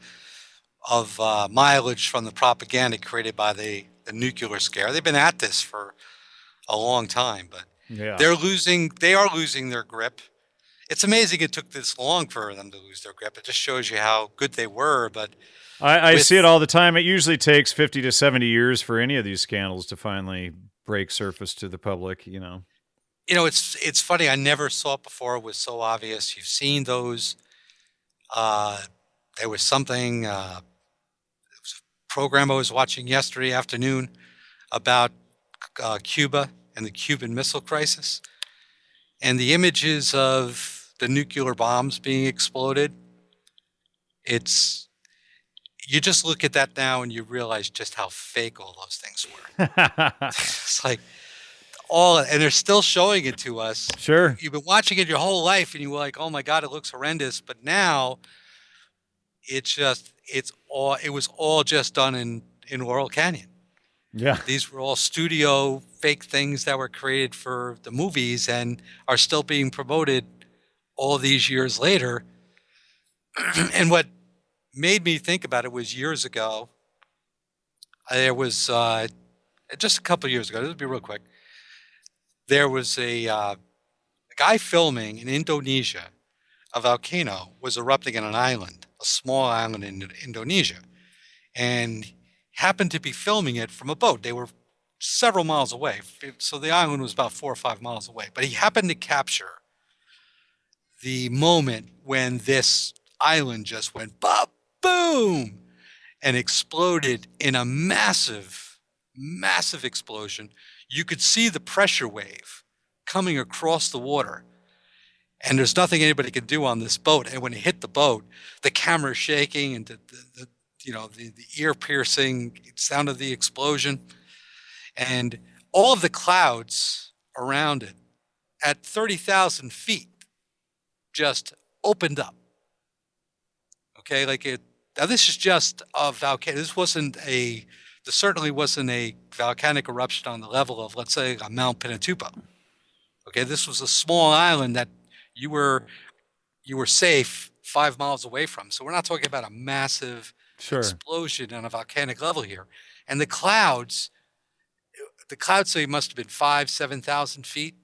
mileage from the propaganda created by the nuclear scare. They've been at this for a long time, but yeah, they are losing their grip. It's amazing it took this long for them to lose their grip. It just shows you how good they were. But I see it all the time. It usually takes 50 to 70 years for any of these scandals to finally break surface to the public, It's funny. I never saw it before. It was so obvious. You've seen those. There was something, it was a program I was watching yesterday afternoon about Cuba and the Cuban Missile Crisis, and the images of the nuclear bombs being exploded. It's you just look at that now and you realize just how fake all those things were. It's like and they're still showing it to us. Sure. You've been watching it your whole life and you were like, oh my God, it looks horrendous. But now it was all just done in Laurel Canyon. Yeah. These were all studio fake things that were created for the movies and are still being promoted all these years later. And what made me think about it was years ago, there was just a couple of years ago, this will be real quick, there was a guy filming in Indonesia. A volcano was erupting on an island, a small island in Indonesia, and happened to be filming it from a boat. They were several miles away, so the island was about 4 or 5 miles away, but he happened to capture the moment when this island just went boom and exploded in a massive explosion. You could see the pressure wave coming across the water, and there's nothing anybody could do on this boat. And when it hit the boat, the camera shaking and the ear piercing sound of the explosion, and all of the clouds around it at 30,000 feet just opened up. Okay, now this is just a volcano. This certainly wasn't a volcanic eruption on the level of, let's say, a Mount Pinatubo. Okay, this was a small island that you were safe 5 miles away from. So we're not talking about a massive explosion on a volcanic level here. And the clouds say must have been 5,000-7,000 feet.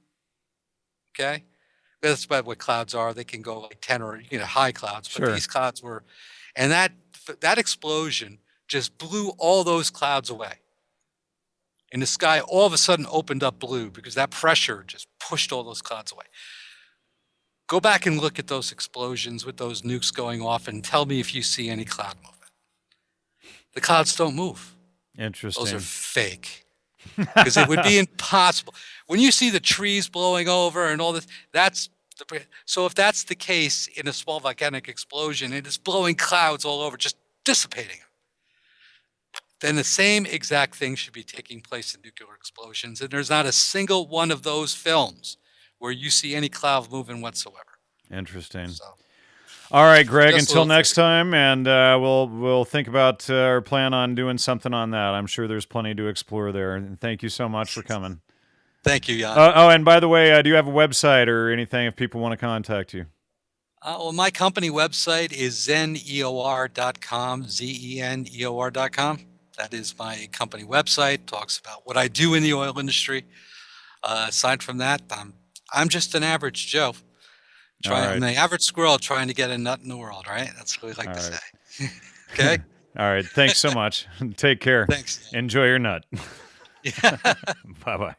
Okay, that's about what clouds are. They can go like 10 or high clouds, but these clouds were, and that explosion just blew all those clouds away. And the sky all of a sudden opened up blue because that pressure just pushed all those clouds away. Go back and look at those explosions with those nukes going off and tell me if you see any cloud movement. The clouds don't move. Interesting. Those are fake. Because it would be impossible. When you see the trees blowing over and all this, so if that's the case in a small volcanic explosion, it is blowing clouds all over, just dissipating them. Then the same exact thing should be taking place in nuclear explosions. And there's not a single one of those films where you see any cloud moving whatsoever. Interesting. So, all right, Greg, just until next time, and we'll think about or plan on doing something on that. I'm sure there's plenty to explore there. And thank you so much for coming. Thank you, Jan. And by the way, do you have a website or anything if people want to contact you? Well, my company website is ZENEOR.com, ZENEOR.com. That is my company website. Talks about what I do in the oil industry. Aside from that, I'm just an average Joe. I'm the average squirrel trying to get a nut in the world, right? That's what we like to say. Okay? All right. Thanks so much. Take care. Thanks. Enjoy your nut. Yeah. Bye-bye.